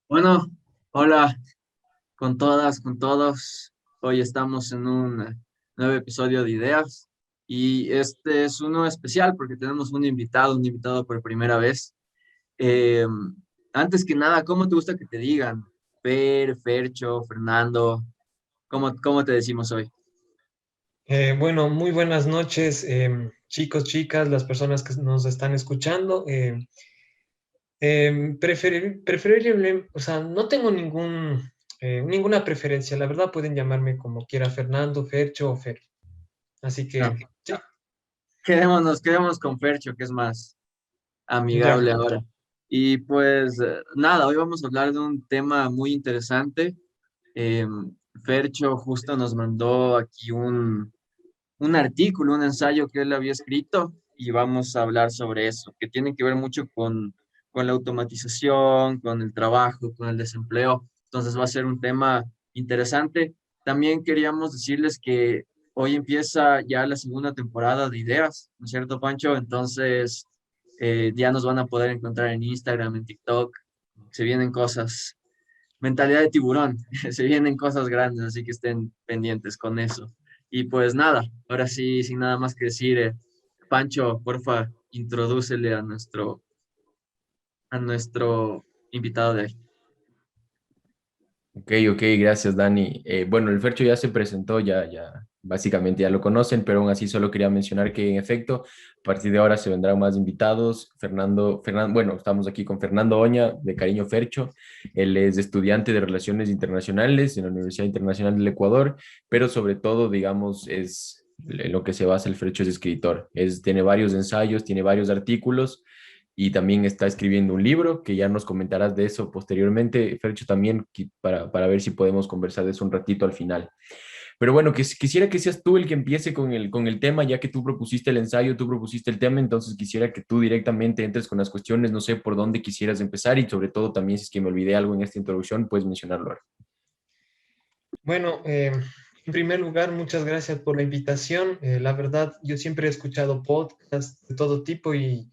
Bueno, hola con todas, con todos. Hoy estamos en un nuevo episodio de Ideas y este es uno especial porque tenemos un invitado por primera vez. Eh, Antes que nada, ¿cómo te gusta que te digan? Fercho, Fernando, ¿cómo te decimos hoy? Bueno, muy buenas noches, chicos, chicas, las personas que nos están escuchando. Preferible, o sea, no tengo ninguna preferencia. La verdad, pueden llamarme como quiera, Fernando, Fercho o Fer. Así No, que, sí, quedémonos con Fercho, que es más ya. amigable ahora. Y pues nada, hoy vamos a hablar de un tema muy interesante. Eh, Fercho justo nos mandó aquí un artículo, un ensayo que él había escrito y vamos a hablar sobre eso, que tiene que ver mucho con la automatización, con el trabajo, con el desempleo. Entonces va a ser un tema interesante. También queríamos decirles que hoy empieza ya la segunda temporada de Ideas, ¿no es cierto, Pancho? Entonces ya nos van a poder encontrar en Instagram, en TikTok. Se vienen cosas, mentalidad de tiburón, se vienen cosas grandes, así que estén pendientes con eso. Y pues nada, ahora sí, sin nada más que decir, Pancho, porfa, introdúcele a nuestro invitado de hoy. Ok, ok, gracias Dani. Bueno, el Fercho ya se presentó, ya, básicamente ya lo conocen, pero aún así solo quería mencionar que en efecto, a partir de ahora se vendrán más invitados. Bueno, estamos aquí con Fernando Oña, de Cariño Fercho. Él es estudiante de Relaciones Internacionales en la Universidad Internacional del Ecuador, pero sobre todo, digamos, es en lo que se basa el Fercho es escritor. Tiene varios ensayos, tiene varios artículos y también está escribiendo un libro, que ya nos comentarás de eso posteriormente, Fercho, también para ver si podemos conversar de eso un ratito al final. Pero bueno, quisiera que seas tú el que empiece con el tema, ya que tú propusiste el ensayo, tú propusiste el tema, entonces quisiera que tú directamente entres con las cuestiones, no sé por dónde quisieras empezar y sobre todo también si es que me olvidé algo en esta introducción, puedes mencionarlo ahora. Bueno, en primer lugar, muchas gracias por la invitación. La verdad, yo siempre he escuchado podcasts de todo tipo y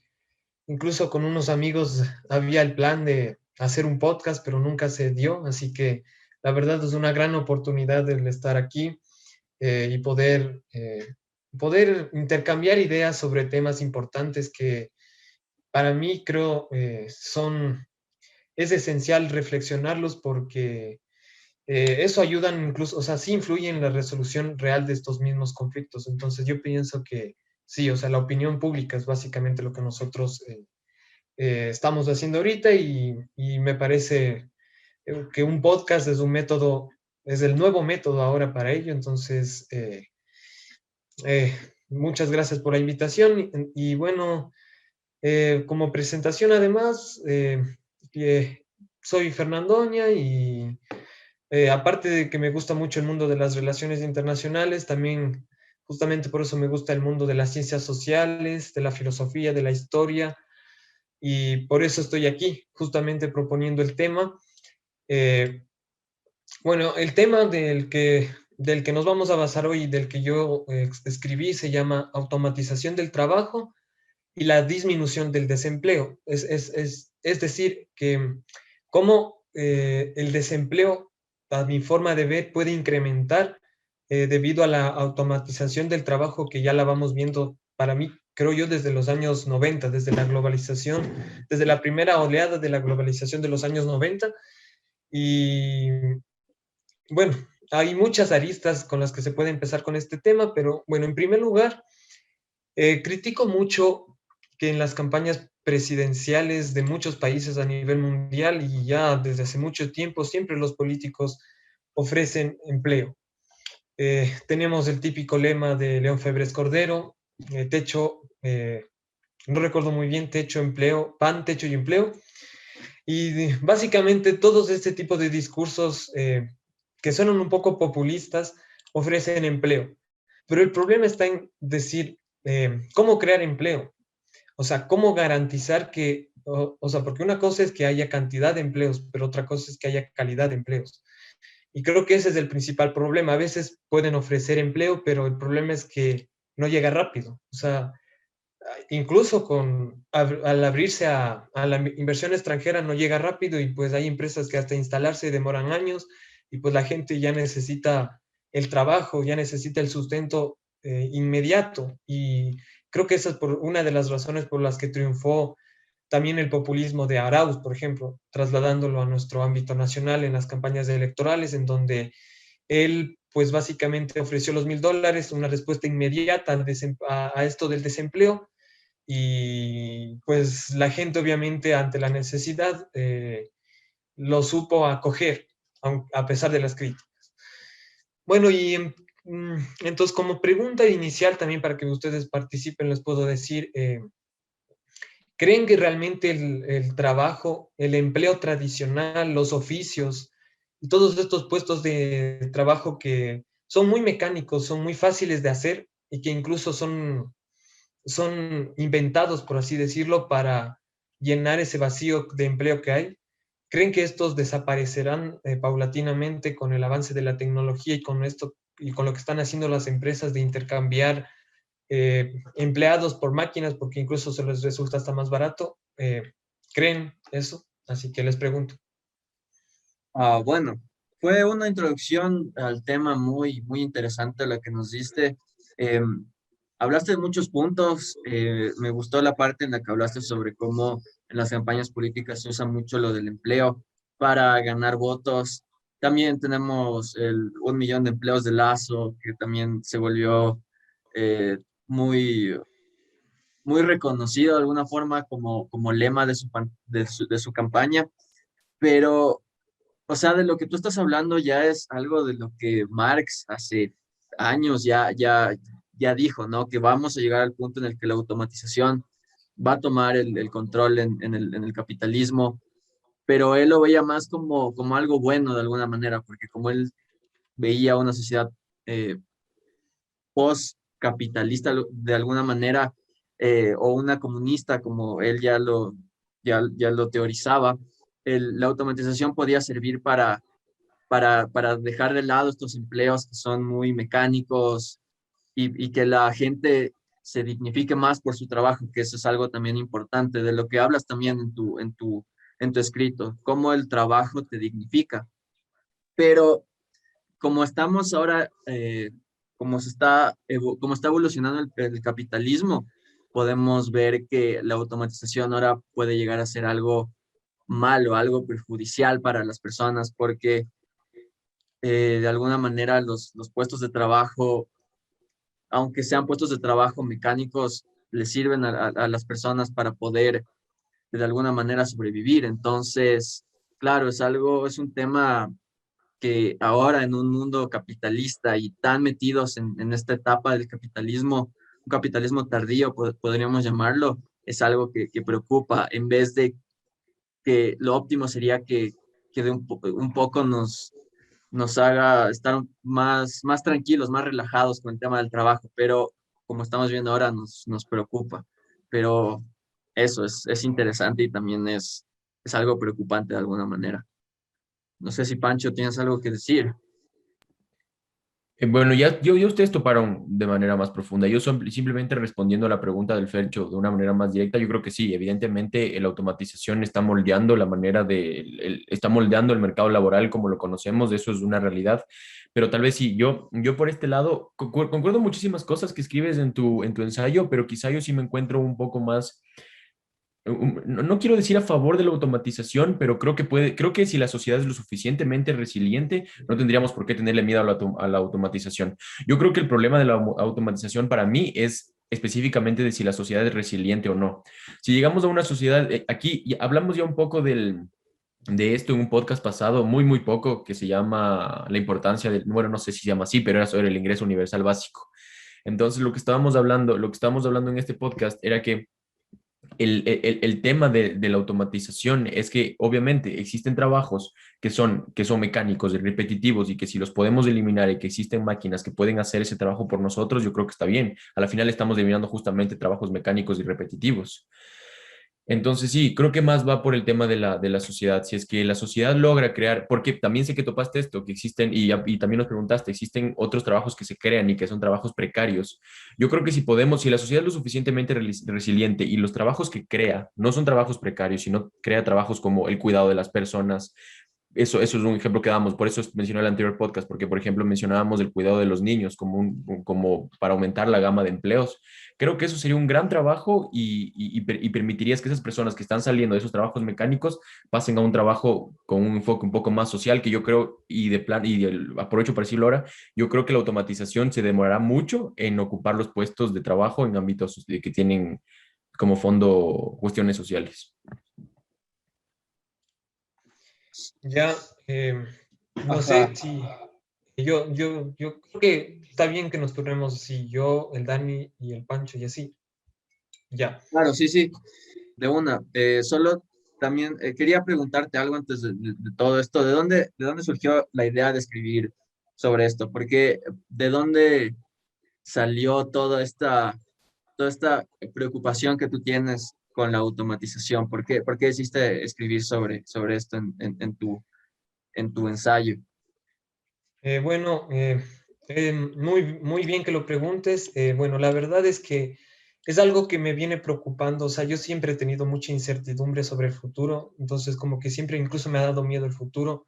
incluso con unos amigos había el plan de hacer un podcast, pero nunca se dio, así que la verdad es una gran oportunidad el estar aquí y poder intercambiar ideas sobre temas importantes que para mí creo es esencial reflexionarlos porque eso ayudan incluso, o sea, sí influye en la resolución real de estos mismos conflictos. Entonces yo pienso que sí, o sea, la opinión pública es básicamente lo que nosotros estamos haciendo ahorita y me parece que un podcast es un método, es el nuevo método ahora para ello. Entonces, eh, muchas gracias por la invitación y bueno, como presentación además, eh, soy Fernandoña y aparte de que me gusta mucho el mundo de las relaciones internacionales, también justamente por eso me gusta el mundo de las ciencias sociales, de la filosofía, de la historia y por eso estoy aquí, justamente proponiendo el tema. Eh, bueno, el tema del que nos vamos a basar hoy, del que yo escribí, se llama automatización del trabajo y la disminución del desempleo. Es decir, que cómo el desempleo, a mi forma de ver, puede incrementar debido a la automatización del trabajo que ya la vamos viendo, para mí, creo yo, desde los años 90, desde la globalización, desde la primera oleada de la globalización de los años 90. Y bueno, hay muchas aristas con las que se puede empezar con este tema, pero bueno, en primer lugar, critico mucho que en las campañas presidenciales de muchos países a nivel mundial y ya desde hace mucho tiempo siempre los políticos ofrecen empleo. Tenemos el típico lema de León Febres Cordero, techo, no recuerdo muy bien, techo, empleo, pan, techo y empleo. Y básicamente todos este tipo de discursos que suenan un poco populistas ofrecen empleo. Pero el problema está en decir cómo crear empleo. O sea, cómo garantizar que, o sea, porque una cosa es que haya cantidad de empleos, pero otra cosa es que haya calidad de empleos. Y creo que ese es el principal problema. A veces pueden ofrecer empleo, pero el problema es que no llega rápido. O sea, incluso al abrirse a la inversión extranjera no llega rápido y pues hay empresas que hasta instalarse demoran años y pues la gente ya necesita el trabajo, ya necesita el sustento inmediato y creo que esa es una de las razones por las que triunfó también el populismo de Arauz, por ejemplo, trasladándolo a nuestro ámbito nacional en las campañas electorales, en donde él, pues básicamente ofreció los $1,000, una respuesta inmediata a esto del desempleo, y pues la gente obviamente ante la necesidad lo supo acoger, a pesar de las críticas. Bueno, entonces como pregunta inicial también para que ustedes participen, les puedo decir, ¿creen que realmente el trabajo, el empleo tradicional, los oficios y todos estos puestos de trabajo que son muy mecánicos, son muy fáciles de hacer y que incluso son inventados, por así decirlo, para llenar ese vacío de empleo que hay? ¿Creen que estos desaparecerán paulatinamente con el avance de la tecnología y con esto y con lo que están haciendo las empresas de intercambiar empleados por máquinas, porque incluso se les resulta hasta más barato? ¿Creen eso? Así que les pregunto. Bueno, fue una introducción al tema muy, muy interesante la que nos diste. Hablaste de muchos puntos. Me gustó la parte en la que hablaste sobre cómo en las campañas políticas se usa mucho lo del empleo para ganar votos. También tenemos el 1 millón de empleos de Lazo, que también se volvió eh, muy, muy reconocido de alguna forma como lema de su campaña. Pero o sea, de lo que tú estás hablando ya es algo de lo que Marx hace años ya dijo, ¿no? Que vamos a llegar al punto en el que la automatización va a tomar el control en el capitalismo, pero él lo veía más como algo bueno de alguna manera, porque como él veía una sociedad eh, post-capitalista de alguna manera, o una comunista, como él ya lo teorizaba, la automatización podía servir para dejar de lado estos empleos que son muy mecánicos y que la gente se dignifique más por su trabajo, que eso es algo también importante, de lo que hablas también en tu escrito, cómo el trabajo te dignifica. Pero como estamos ahora, como está evolucionando el capitalismo, podemos ver que la automatización ahora puede llegar a ser algo malo, algo perjudicial para las personas, porque de alguna manera los puestos de trabajo, aunque sean puestos de trabajo mecánicos, le sirven a las personas para poder de alguna manera sobrevivir. Entonces, claro, es un tema que ahora en un mundo capitalista y tan metidos en esta etapa del capitalismo, un capitalismo tardío, podríamos llamarlo, es algo que preocupa, en vez de que lo óptimo sería que un poco nos haga estar más tranquilos, más relajados con el tema del trabajo, pero como estamos viendo ahora nos preocupa. Pero eso es interesante y también es algo preocupante de alguna manera. No sé si Pancho tienes algo que decir. Bueno, ya ustedes toparon de manera más profunda. Yo simplemente respondiendo a la pregunta del Fercho de una manera más directa, yo creo que sí, evidentemente la automatización está moldeando la manera está moldeando el mercado laboral como lo conocemos, eso es una realidad. Pero tal vez sí, yo por este lado concuerdo muchísimas cosas que escribes en tu ensayo, pero quizá yo sí me encuentro un poco más no quiero decir a favor de la automatización, pero creo que si la sociedad es lo suficientemente resiliente, no tendríamos por qué tenerle miedo a la automatización. Yo creo que el problema de la automatización para mí es específicamente de si la sociedad es resiliente o no. Si llegamos a una sociedad, aquí hablamos ya un poco de esto en un podcast pasado, muy, muy poco, que se llama La importancia del, bueno, no sé si se llama así, pero era sobre el ingreso universal básico. Entonces, lo que estábamos hablando en este podcast era que el tema de la automatización es que obviamente existen trabajos que son mecánicos y repetitivos y que si los podemos eliminar y que existen máquinas que pueden hacer ese trabajo por nosotros, yo creo que está bien. A la final estamos eliminando justamente trabajos mecánicos y repetitivos. Entonces, sí, creo que más va por el tema de la sociedad. Si es que la sociedad logra crear, porque también sé que topaste esto, que existen, y también nos preguntaste, existen otros trabajos que se crean y que son trabajos precarios. Yo creo que si podemos, si la sociedad es lo suficientemente resiliente y los trabajos que crea no son trabajos precarios, sino crea trabajos como el cuidado de las personas, eso es un ejemplo que damos, por eso mencioné el anterior podcast, porque por ejemplo mencionábamos el cuidado de los niños como, como para aumentar la gama de empleos. Creo que eso sería un gran trabajo y permitirías que esas personas que están saliendo de esos trabajos mecánicos pasen a un trabajo con un enfoque un poco más social, que yo creo, aprovecho para decirlo ahora, yo creo que la automatización se demorará mucho en ocupar los puestos de trabajo en ámbitos que tienen como fondo cuestiones sociales. Ya, no Ajá, sé si yo creo que está bien que nos turnemos así, yo, el Dani y el Pancho y así. Ya. claro, sí, sí, de una. Solo también quería preguntarte algo antes de todo esto. De dónde surgió la idea de escribir sobre esto? Porque ¿de dónde salió toda esta preocupación que tú tienes con la automatización? Por qué decidiste escribir sobre esto en tu ensayo? Bueno, muy bien que lo preguntes. Bueno, la verdad es que es algo que me viene preocupando. O sea, yo siempre he tenido mucha incertidumbre sobre el futuro, entonces como que siempre incluso me ha dado miedo el futuro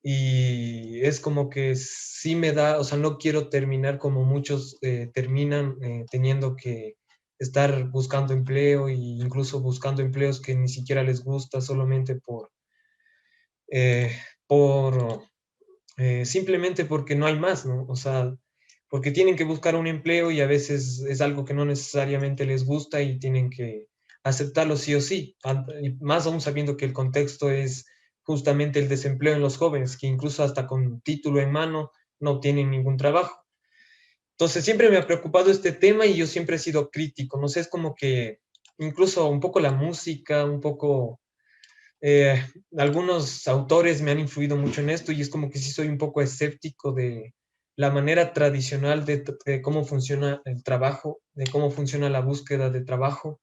y es como que sí me da, o sea, no quiero terminar como muchos terminan teniendo que estar buscando empleo e incluso buscando empleos que ni siquiera les gusta solamente eh, por simplemente porque no hay más, ¿no? O sea, porque tienen que buscar un empleo y a veces es algo que no necesariamente les gusta y tienen que aceptarlo sí o sí, y más aún sabiendo que el contexto es justamente el desempleo en los jóvenes, que incluso hasta con título en mano no obtienen ningún trabajo. Entonces siempre me ha preocupado este tema y yo siempre he sido crítico, no sé, es como que incluso un poco la música, un poco eh, algunos autores me han influido mucho en esto y es como que sí soy un poco escéptico de la manera tradicional de cómo funciona el trabajo, de cómo funciona la búsqueda de trabajo.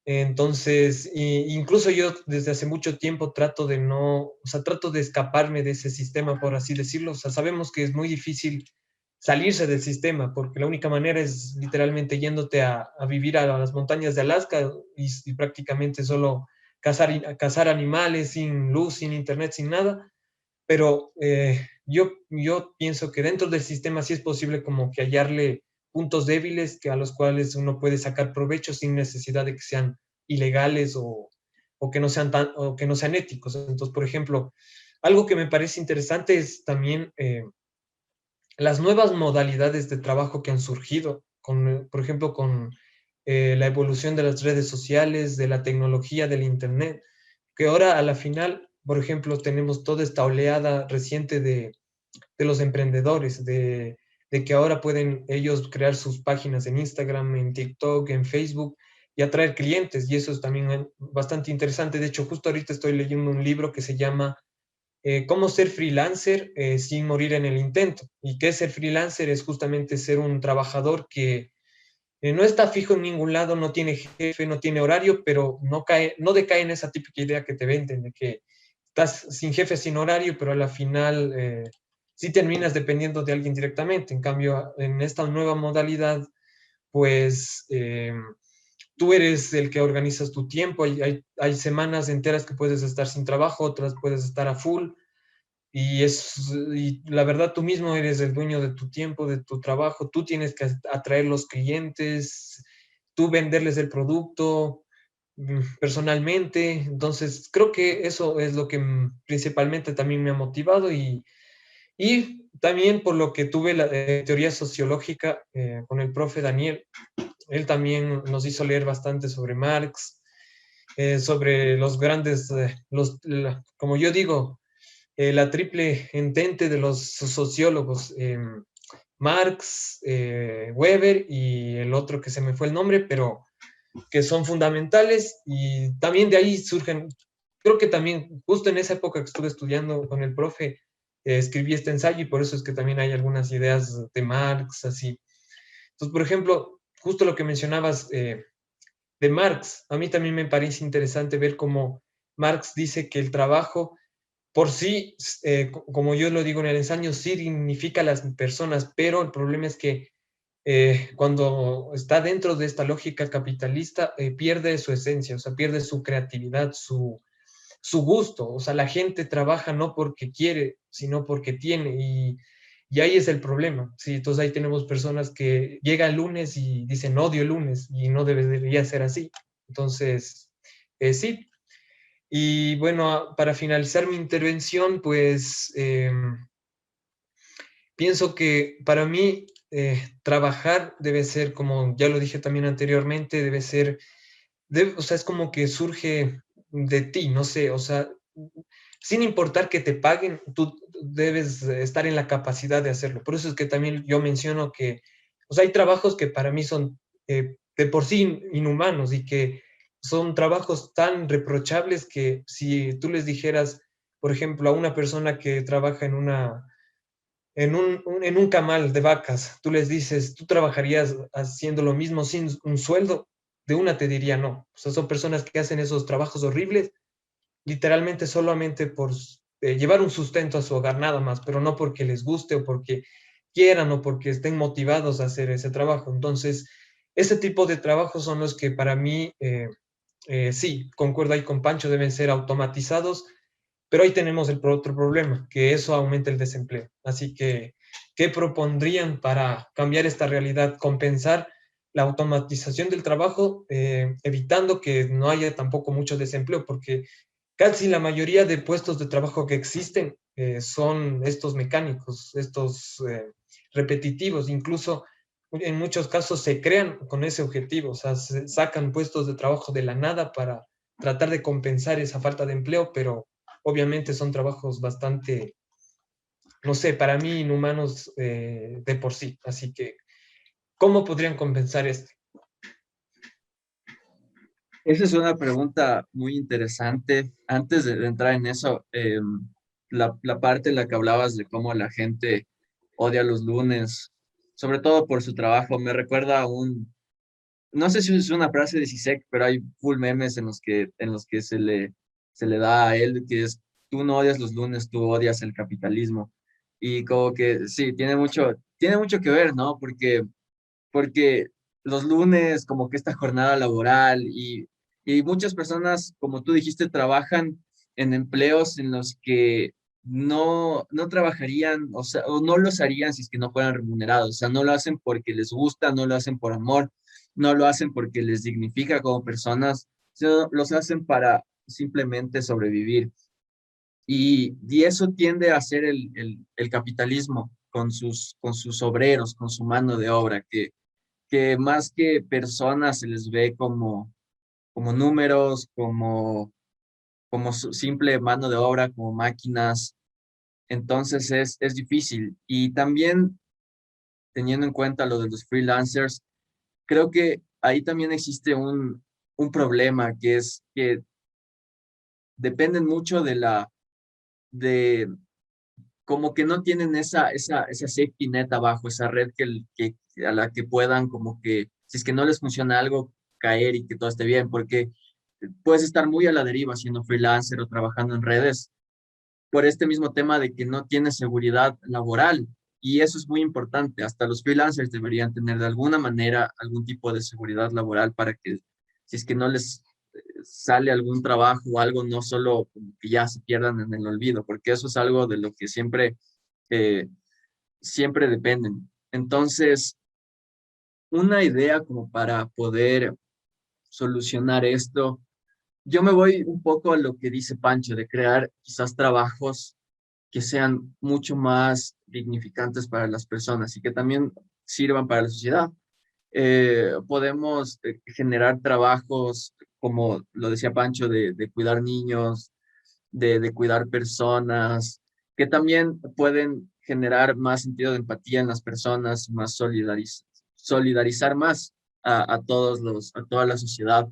Entonces, incluso yo desde hace mucho tiempo trato de no, o sea, trato de escaparme de ese sistema, por así decirlo. O sea, sabemos que es muy difícil salirse del sistema, porque la única manera es literalmente yéndote a vivir a las montañas de Alaska y prácticamente solo cazar animales sin luz, sin internet, sin nada. Pero yo pienso que dentro del sistema sí es posible como que hallarle puntos débiles que a los cuales uno puede sacar provecho sin necesidad de que sean ilegales o que no sean o que no sean éticos. Entonces, por ejemplo, algo que me parece interesante es también las nuevas modalidades de trabajo que han surgido, por ejemplo, con la evolución de las redes sociales, de la tecnología, del Internet, que ahora a la final, por ejemplo, tenemos toda esta oleada reciente de los emprendedores, de que ahora pueden ellos crear sus páginas en Instagram, en TikTok, en Facebook y atraer clientes. Y eso es también bastante interesante. De hecho, justo ahorita estoy leyendo un libro que se llama Cómo ser freelancer sin morir en el intento. ¿Y qué es ser freelancer? Es justamente ser un trabajador que no está fijo en ningún lado, no tiene jefe, no tiene horario, pero no decae en esa típica idea que te venden de que estás sin jefe, sin horario, pero a la final sí terminas dependiendo de alguien directamente. En cambio, en esta nueva modalidad, pues tú eres el que organizas tu tiempo. Hay semanas enteras que puedes estar sin trabajo, otras puedes estar a full. Y la verdad, tú mismo eres el dueño de tu tiempo, de tu trabajo. Tú tienes que atraer los clientes, tú venderles el producto personalmente. Entonces, creo que eso es lo que principalmente también me ha motivado y también por lo que tuve la teoría sociológica con el profe Daniel. Él también nos hizo leer bastante sobre Marx, sobre los grandes, como yo digo, la triple entente de los sociólogos, Marx, Weber y el otro que se me fue el nombre, pero que son fundamentales y también de ahí surgen, creo que también justo en esa época que estuve estudiando con el profe, escribí este ensayo y por eso es que también hay algunas ideas de Marx, así. Entonces, por ejemplo, justo lo que mencionabas de Marx. A mí también me parece interesante ver cómo Marx dice que el trabajo por sí, como yo lo digo en el ensayo, sí dignifica a las personas, pero el problema es que cuando está dentro de esta lógica capitalista, pierde su esencia, o sea, pierde su creatividad, su gusto. O sea, la gente trabaja no porque quiere, sino porque tiene. Y ahí es el problema. Sí, entonces ahí tenemos personas que llegan el lunes y dicen odio el lunes y no debería ser así. Entonces, sí. Y bueno, para finalizar mi intervención, pues pienso que para mí trabajar debe ser, como ya lo dije también anteriormente, debe ser, o sea, es como que surge de ti, no sé, o sea, sin importar que te paguen, tú debes estar en la capacidad de hacerlo. Por eso es que también yo menciono que, o sea, hay trabajos que para mí son de por sí inhumanos y que son trabajos tan reprochables que si tú les dijeras, por ejemplo, a una persona que trabaja en un camal de vacas, tú les dices, tú trabajarías haciendo lo mismo sin un sueldo, de una te diría no. O sea, son personas que hacen esos trabajos horribles literalmente solamente por llevar un sustento a su hogar, nada más, pero no porque les guste o porque quieran o porque estén motivados a hacer ese trabajo. Entonces, ese tipo de trabajos son los que para mí, sí, concuerdo ahí con Pancho, deben ser automatizados, pero ahí tenemos el otro problema, que eso aumenta el desempleo. Así que, ¿qué propondrían para cambiar esta realidad? Compensar la automatización del trabajo, evitando que no haya tampoco mucho desempleo, porque casi la mayoría de puestos de trabajo que existen son estos mecánicos, estos repetitivos, incluso en muchos casos se crean con ese objetivo, o sea, se sacan puestos de trabajo de la nada para tratar de compensar esa falta de empleo, pero obviamente son trabajos bastante, no sé, para mí inhumanos de por sí. Así que, ¿cómo podrían compensar esto? Esa es una pregunta muy interesante. Antes de entrar en eso, la parte en la que hablabas de cómo la gente odia los lunes, sobre todo por su trabajo, me recuerda a no sé si es una frase de Zizek, pero hay full memes en los que se le da a él, que es, tú no odias los lunes, tú odias el capitalismo. Y como que sí, tiene mucho que ver, ¿no? Porque los lunes, como que esta jornada laboral y muchas personas, como tú dijiste, trabajan en empleos en los que no trabajarían, o sea, o no los harían si es que no fueran remunerados. O sea, no lo hacen porque les gusta, no lo hacen por amor, no lo hacen porque les dignifica como personas, sino los hacen para simplemente sobrevivir. Y eso tiende a ser el capitalismo con sus obreros, con su mano de obra, que más que personas se les ve como números, como su simple mano de obra, como máquinas. Entonces es difícil. Y también teniendo en cuenta lo de los freelancers, creo que ahí también existe un problema, que es que dependen mucho de como que no tienen esa safety net abajo, esa red a la que puedan como que, si es que no les funciona algo, caer y que todo esté bien, porque puedes estar muy a la deriva siendo freelancer o trabajando en redes por este mismo tema de que no tienes seguridad laboral. Y eso es muy importante. Hasta los freelancers deberían tener de alguna manera algún tipo de seguridad laboral para que si es que no les sale algún trabajo o algo, no solo como que ya se pierdan en el olvido, porque eso es algo de lo que eh, siempre dependen. Entonces, una idea como para poder solucionar esto, yo me voy un poco a lo que dice Pancho, de crear quizás trabajos que sean mucho más dignificantes para las personas y que también sirvan para la sociedad. Podemos generar trabajos, como lo decía Pancho, de cuidar niños, de cuidar personas, que también pueden generar más sentido de empatía en las personas, más solidarizar más a toda la sociedad.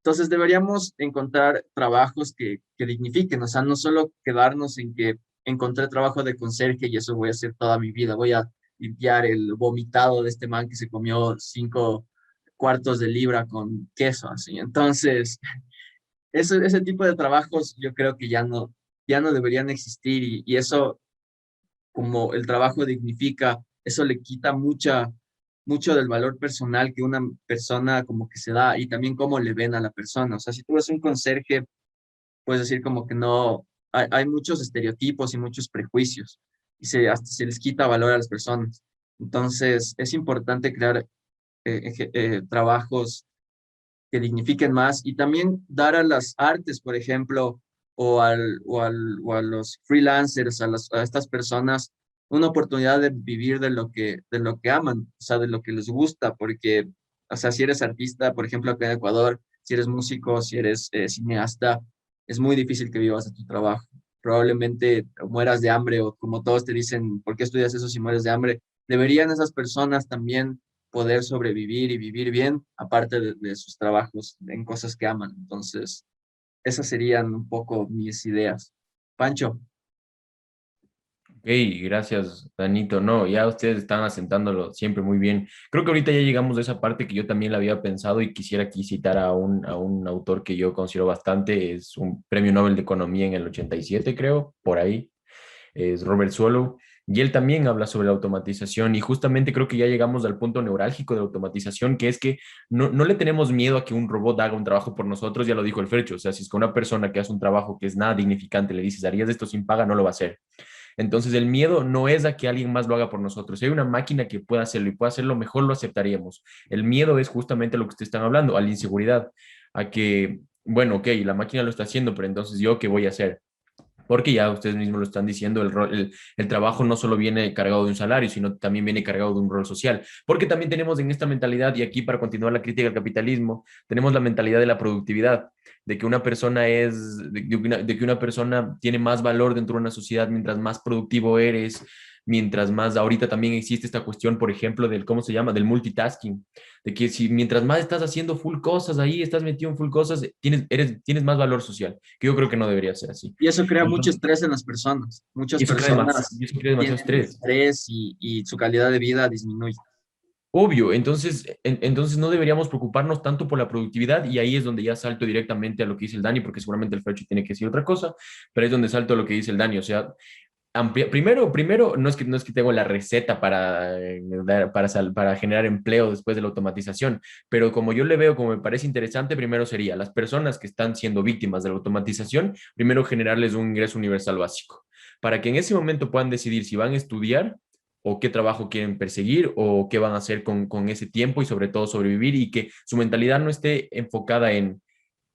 Entonces deberíamos encontrar trabajos que dignifiquen, o sea, no solo quedarnos en que encontré trabajo de conserje y eso voy a hacer toda mi vida, voy a limpiar el vomitado de este man que se comió cuartos de libra con queso, así. Entonces, ese tipo de trabajos yo creo que ya no deberían existir y eso, como el trabajo dignifica, eso le quita mucho del valor personal que una persona como que se da y también cómo le ven a la persona. O sea, si tú eres un conserje, puedes decir como que no, hay muchos estereotipos y muchos prejuicios y hasta se les quita valor a las personas. Entonces, es importante crear trabajos que dignifiquen más y también dar a las artes, por ejemplo, o a los freelancers, a estas personas, una oportunidad de vivir de lo que aman, o sea, de lo que les gusta, porque, o sea, si eres artista, por ejemplo, acá en Ecuador, si eres músico, si eres cineasta, es muy difícil que vivas de tu trabajo. Probablemente mueras de hambre o como todos te dicen, ¿por qué estudias eso si mueres de hambre? Deberían esas personas también poder sobrevivir y vivir bien, aparte de sus trabajos en cosas que aman. Entonces, esas serían un poco mis ideas. Pancho, Ok, gracias, Danito. No, ya ustedes están asentándolo siempre muy bien. Creo que ahorita ya llegamos a esa parte que yo también la había pensado y quisiera aquí citar a un autor que yo considero bastante, es un premio Nobel de Economía en el 87, creo, por ahí, es Robert Swallow. Y él también habla sobre la automatización y justamente creo que ya llegamos al punto neurálgico de la automatización, que es que no le tenemos miedo a que un robot haga un trabajo por nosotros, ya lo dijo el Fercho, o sea, si es que una persona que hace un trabajo que es nada dignificante le dices, harías esto sin paga, no lo va a hacer. Entonces, el miedo no es a que alguien más lo haga por nosotros. Si hay una máquina que pueda hacerlo y pueda hacerlo mejor, lo aceptaríamos. El miedo es justamente lo que ustedes están hablando, a la inseguridad, a que, bueno, ok, la máquina lo está haciendo, pero entonces yo, ¿qué voy a hacer? Porque ya ustedes mismos lo están diciendo, el trabajo no solo viene cargado de un salario, sino también viene cargado de un rol social. Porque también tenemos en esta mentalidad, y aquí para continuar la crítica al capitalismo, tenemos la mentalidad de la productividad, de que una persona de que una persona tiene más valor dentro de una sociedad mientras más productivo eres, mientras más, ahorita también existe esta cuestión, por ejemplo, del, ¿cómo se llama? Del multitasking, de que si mientras más estás haciendo full cosas ahí, estás metido en full cosas, tienes más valor social, que yo creo que no debería ser así. y eso crea mucho estrés en las personas. Muchas personas Y eso crea demasiado tienen estrés. estrés y su calidad de vida disminuye. Obvio, entonces, entonces no deberíamos preocuparnos tanto por la productividad y ahí es donde ya salto directamente a lo que dice el Dani, porque seguramente el Fercho tiene que decir otra cosa, pero es donde salto a lo que dice el Dani, o sea, primero no es que tengo la receta para, para generar empleo después de la automatización, pero como yo le veo, como me parece interesante, primero sería las personas que están siendo víctimas de la automatización, primero generarles un ingreso universal básico, para que en ese momento puedan decidir si van a estudiar o qué trabajo quieren perseguir o qué van a hacer con ese tiempo y sobre todo sobrevivir y que su mentalidad no esté enfocada en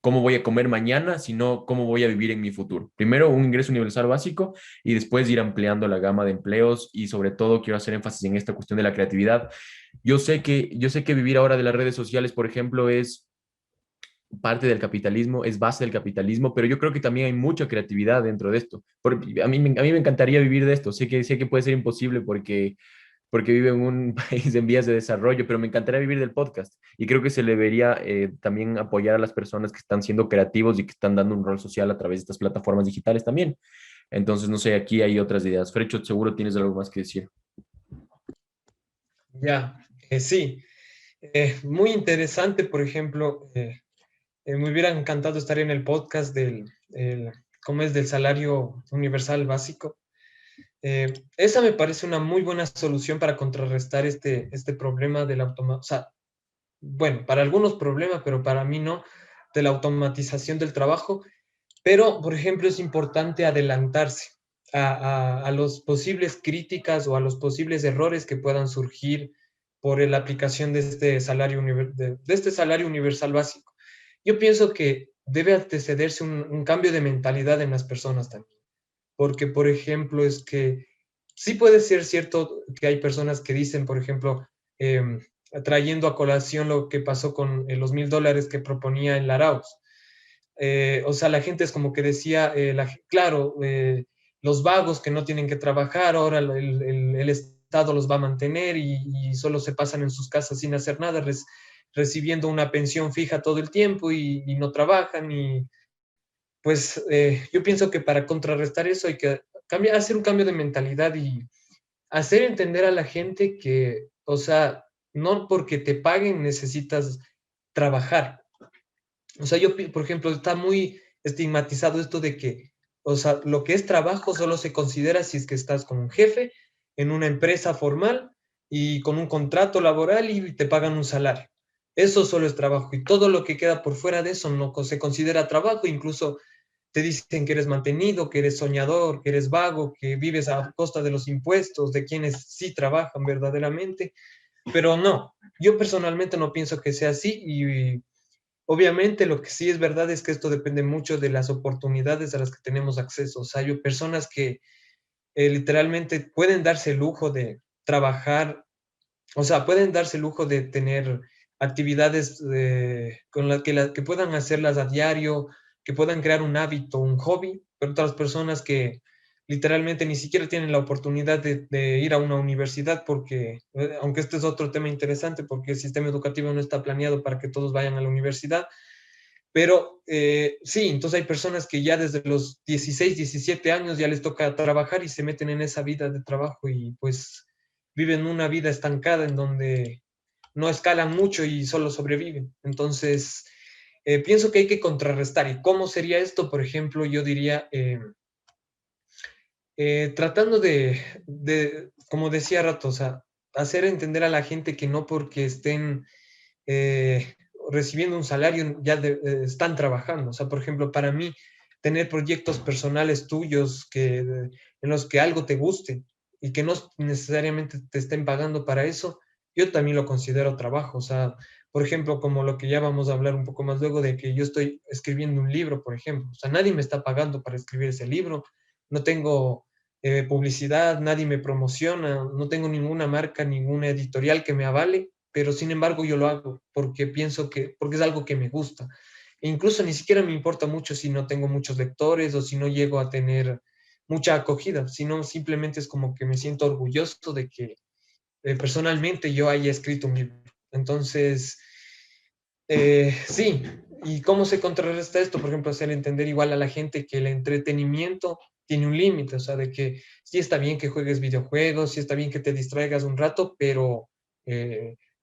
cómo voy a comer mañana, sino cómo voy a vivir en mi futuro. Primero, un ingreso universal básico y después ir ampliando la gama de empleos y sobre todo quiero hacer énfasis en esta cuestión de la creatividad. Yo sé que vivir ahora de las redes sociales, por ejemplo, es parte del capitalismo, es base del capitalismo, pero yo creo que también hay mucha creatividad dentro de esto. A mí me encantaría vivir de esto. Sé que puede ser imposible porque vive en un país en vías de desarrollo, pero me encantaría vivir del podcast. Y creo que se le debería también apoyar a las personas que están siendo creativos y que están dando un rol social a través de estas plataformas digitales también. Entonces, no sé, aquí hay otras ideas. Frecho, seguro tienes algo más que decir. Ya, sí, muy interesante, por ejemplo, me hubiera encantado estar en el podcast ¿cómo es? Del salario universal básico. Esa me parece una muy buena solución para contrarrestar este problema de la automatización, o sea, bueno, para algunos problemas, pero para mí no, de la automatización del trabajo. Pero, por ejemplo, es importante adelantarse a los posibles críticas o a los posibles errores que puedan surgir por la aplicación de de este salario universal básico. Yo pienso que debe antecederse un cambio de mentalidad en las personas también, porque, por ejemplo, es que sí puede ser cierto que hay personas que dicen, por ejemplo, trayendo a colación lo que pasó con los $1,000 que proponía el Arauz. O sea, la gente es como que decía, claro, los vagos que no tienen que trabajar, ahora el Estado los va a mantener y solo se pasan en sus casas sin hacer nada, recibiendo una pensión fija todo el tiempo y no trabajan. Y pues yo pienso que para contrarrestar eso hay que hacer un cambio de mentalidad y hacer entender a la gente que, o sea, no porque te paguen necesitas trabajar. O sea, yo, por ejemplo, está muy estigmatizado esto de que, o sea, lo que es trabajo solo se considera si es que estás con un jefe en una empresa formal y con un contrato laboral y te pagan un salario. Eso solo es trabajo y todo lo que queda por fuera de eso no se considera trabajo, incluso te dicen que eres mantenido, que eres soñador, que eres vago, que vives a costa de los impuestos, de quienes sí trabajan verdaderamente, pero no, yo personalmente no pienso que sea así y obviamente lo que sí es verdad es que esto depende mucho de las oportunidades a las que tenemos acceso. O sea, hay personas que literalmente pueden darse el lujo de trabajar, o sea, pueden darse el lujo de tener actividades con las que puedan hacerlas a diario, que puedan crear un hábito, un hobby, pero otras personas que literalmente ni siquiera tienen la oportunidad de ir a una universidad porque, aunque este es otro tema interesante, porque el sistema educativo no está planeado para que todos vayan a la universidad, pero sí, entonces hay personas que ya desde los 16, 17 años ya les toca trabajar y se meten en esa vida de trabajo y pues viven una vida estancada en donde no escalan mucho y solo sobreviven. Entonces, pienso que hay que contrarrestar. ¿Y cómo sería esto? Por ejemplo, yo diría, tratando como decía rato, o sea, hacer entender a la gente que no porque estén eh, recibiendo un salario ya están trabajando. O sea, por ejemplo, para mí, tener proyectos personales tuyos en los que algo te guste y que no necesariamente te estén pagando para eso, yo también lo considero trabajo. O sea, por ejemplo, como lo que ya vamos a hablar un poco más luego de que yo estoy escribiendo un libro, por ejemplo. O sea, nadie me está pagando para escribir ese libro, no tengo publicidad, nadie me promociona, no tengo ninguna marca, ninguna editorial que me avale, pero sin embargo yo lo hago porque pienso porque es algo que me gusta. E incluso ni siquiera me importa mucho si no tengo muchos lectores o si no llego a tener mucha acogida, sino simplemente es como que me siento orgulloso de que personalmente yo haya escrito un libro. Entonces, sí, ¿y cómo se contrarresta esto? Por ejemplo, hacer entender igual a la gente que el entretenimiento tiene un límite, o sea, de que sí está bien que juegues videojuegos, sí está bien que te distraigas un rato, pero,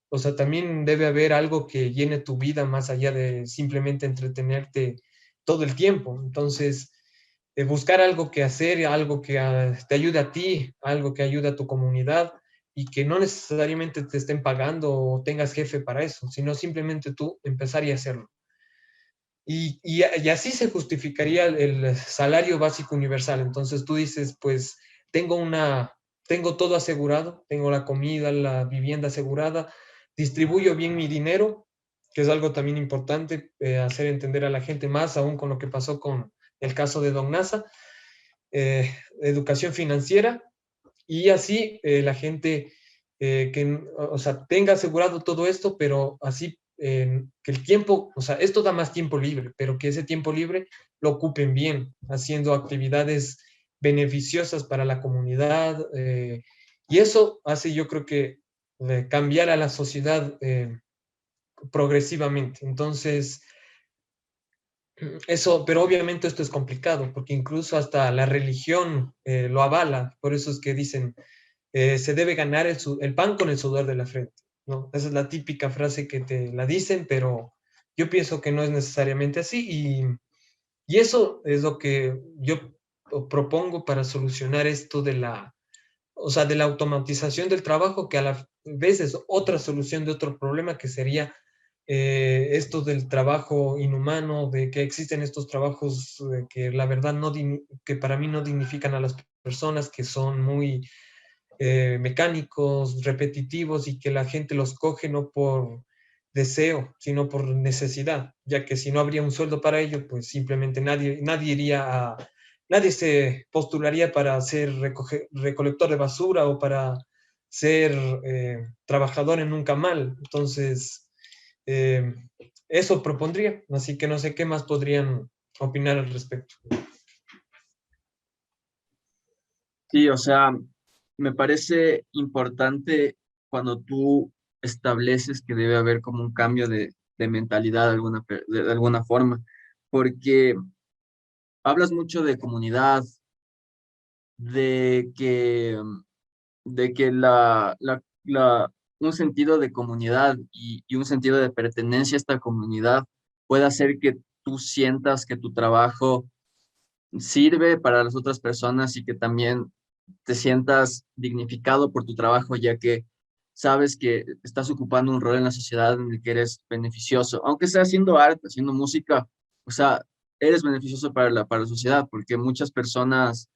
o sea, también debe haber algo que llene tu vida más allá de simplemente entretenerte todo el tiempo. Entonces, buscar algo que hacer, algo que te ayude a ti, algo que ayude a tu comunidad y que no necesariamente te estén pagando o tengas jefe para eso, sino simplemente tú empezar y hacerlo. Y así se justificaría el salario básico universal. Entonces tú dices, pues tengo tengo todo asegurado, tengo la comida, la vivienda asegurada, distribuyo bien mi dinero, que es algo también importante, hacer entender a la gente más aún con lo que pasó con el caso de Don Nasa, educación financiera, y así la gente o sea, tenga asegurado todo esto, pero así que el tiempo, o sea, esto da más tiempo libre, pero que ese tiempo libre lo ocupen bien, haciendo actividades beneficiosas para la comunidad, y eso hace yo creo que cambiar a la sociedad progresivamente. Entonces, eso, pero obviamente esto es complicado, porque incluso hasta la religión lo avala, por eso es que dicen se debe ganar el pan con el sudor de la frente, ¿no? Esa es la típica frase que te la dicen, pero yo pienso que no es necesariamente así y eso es lo que yo propongo para solucionar esto o sea, de la automatización del trabajo, que a la vez es otra solución de otro problema que sería esto del trabajo inhumano, de que existen estos trabajos que la verdad que para mí no dignifican a las personas, que son muy mecánicos, repetitivos y que la gente los coge no por deseo, sino por necesidad, ya que si no habría un sueldo para ello, pues simplemente nadie se postularía para ser recolector de basura o para ser trabajador en un camal. Entonces, eh, eso propondría, así que no sé qué más podrían opinar al respecto. Sí, o sea, me parece importante cuando tú estableces que debe haber como un cambio de mentalidad de alguna forma, porque hablas mucho de comunidad, de que, de que un sentido de comunidad y un sentido de pertenencia a esta comunidad puede hacer que tú sientas que tu trabajo sirve para las otras personas y que también te sientas dignificado por tu trabajo, ya que sabes que estás ocupando un rol en la sociedad en el que eres beneficioso, aunque sea haciendo arte, haciendo música, o sea, eres beneficioso para la sociedad, porque muchas personas,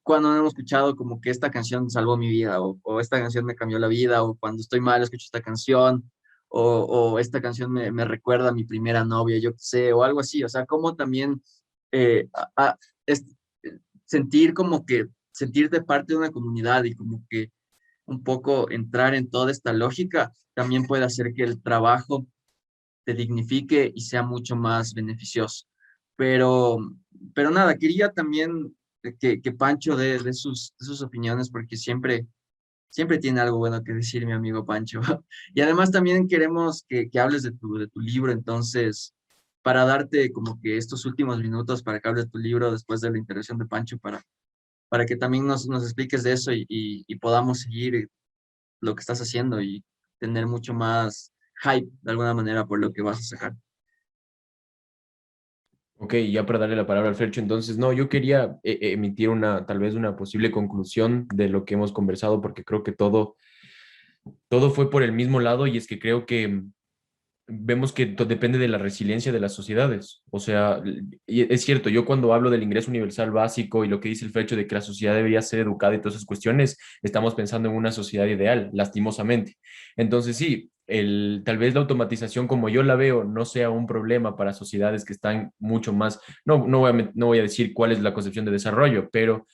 cuando hemos escuchado como que esta canción salvó mi vida, o esta canción me cambió la vida, o cuando estoy mal escucho esta canción, o esta canción me recuerda a mi primera novia, yo qué sé, o algo así, o sea, como también eh, a- a- es- sentir como que, sentirte parte de una comunidad y como que un poco entrar en toda esta lógica, también puede hacer que el trabajo te dignifique y sea mucho más beneficioso. Pero, pero nada, quería también que Pancho de sus opiniones, porque siempre tiene algo bueno que decir mi amigo Pancho. Y además también queremos que hables de tu libro, entonces, para darte como que estos últimos minutos para que hables de tu libro después de la intervención de Pancho, para que también nos expliques de eso y podamos seguir lo que estás haciendo y tener mucho más hype de alguna manera por lo que vas a sacar. Ok, ya para darle la palabra al Fercho, entonces, no, yo quería emitir tal vez una posible conclusión de lo que hemos conversado, porque creo que todo fue por el mismo lado y es que creo que vemos que depende de la resiliencia de las sociedades. O sea, y es cierto, yo cuando hablo del ingreso universal básico y lo que dice el Fercho de que la sociedad debería ser educada y todas esas cuestiones, estamos pensando en una sociedad ideal, lastimosamente. Entonces, sí, tal vez la automatización como yo la veo no sea un problema para sociedades que están mucho más, no voy a decir cuál es la concepción de desarrollo, pero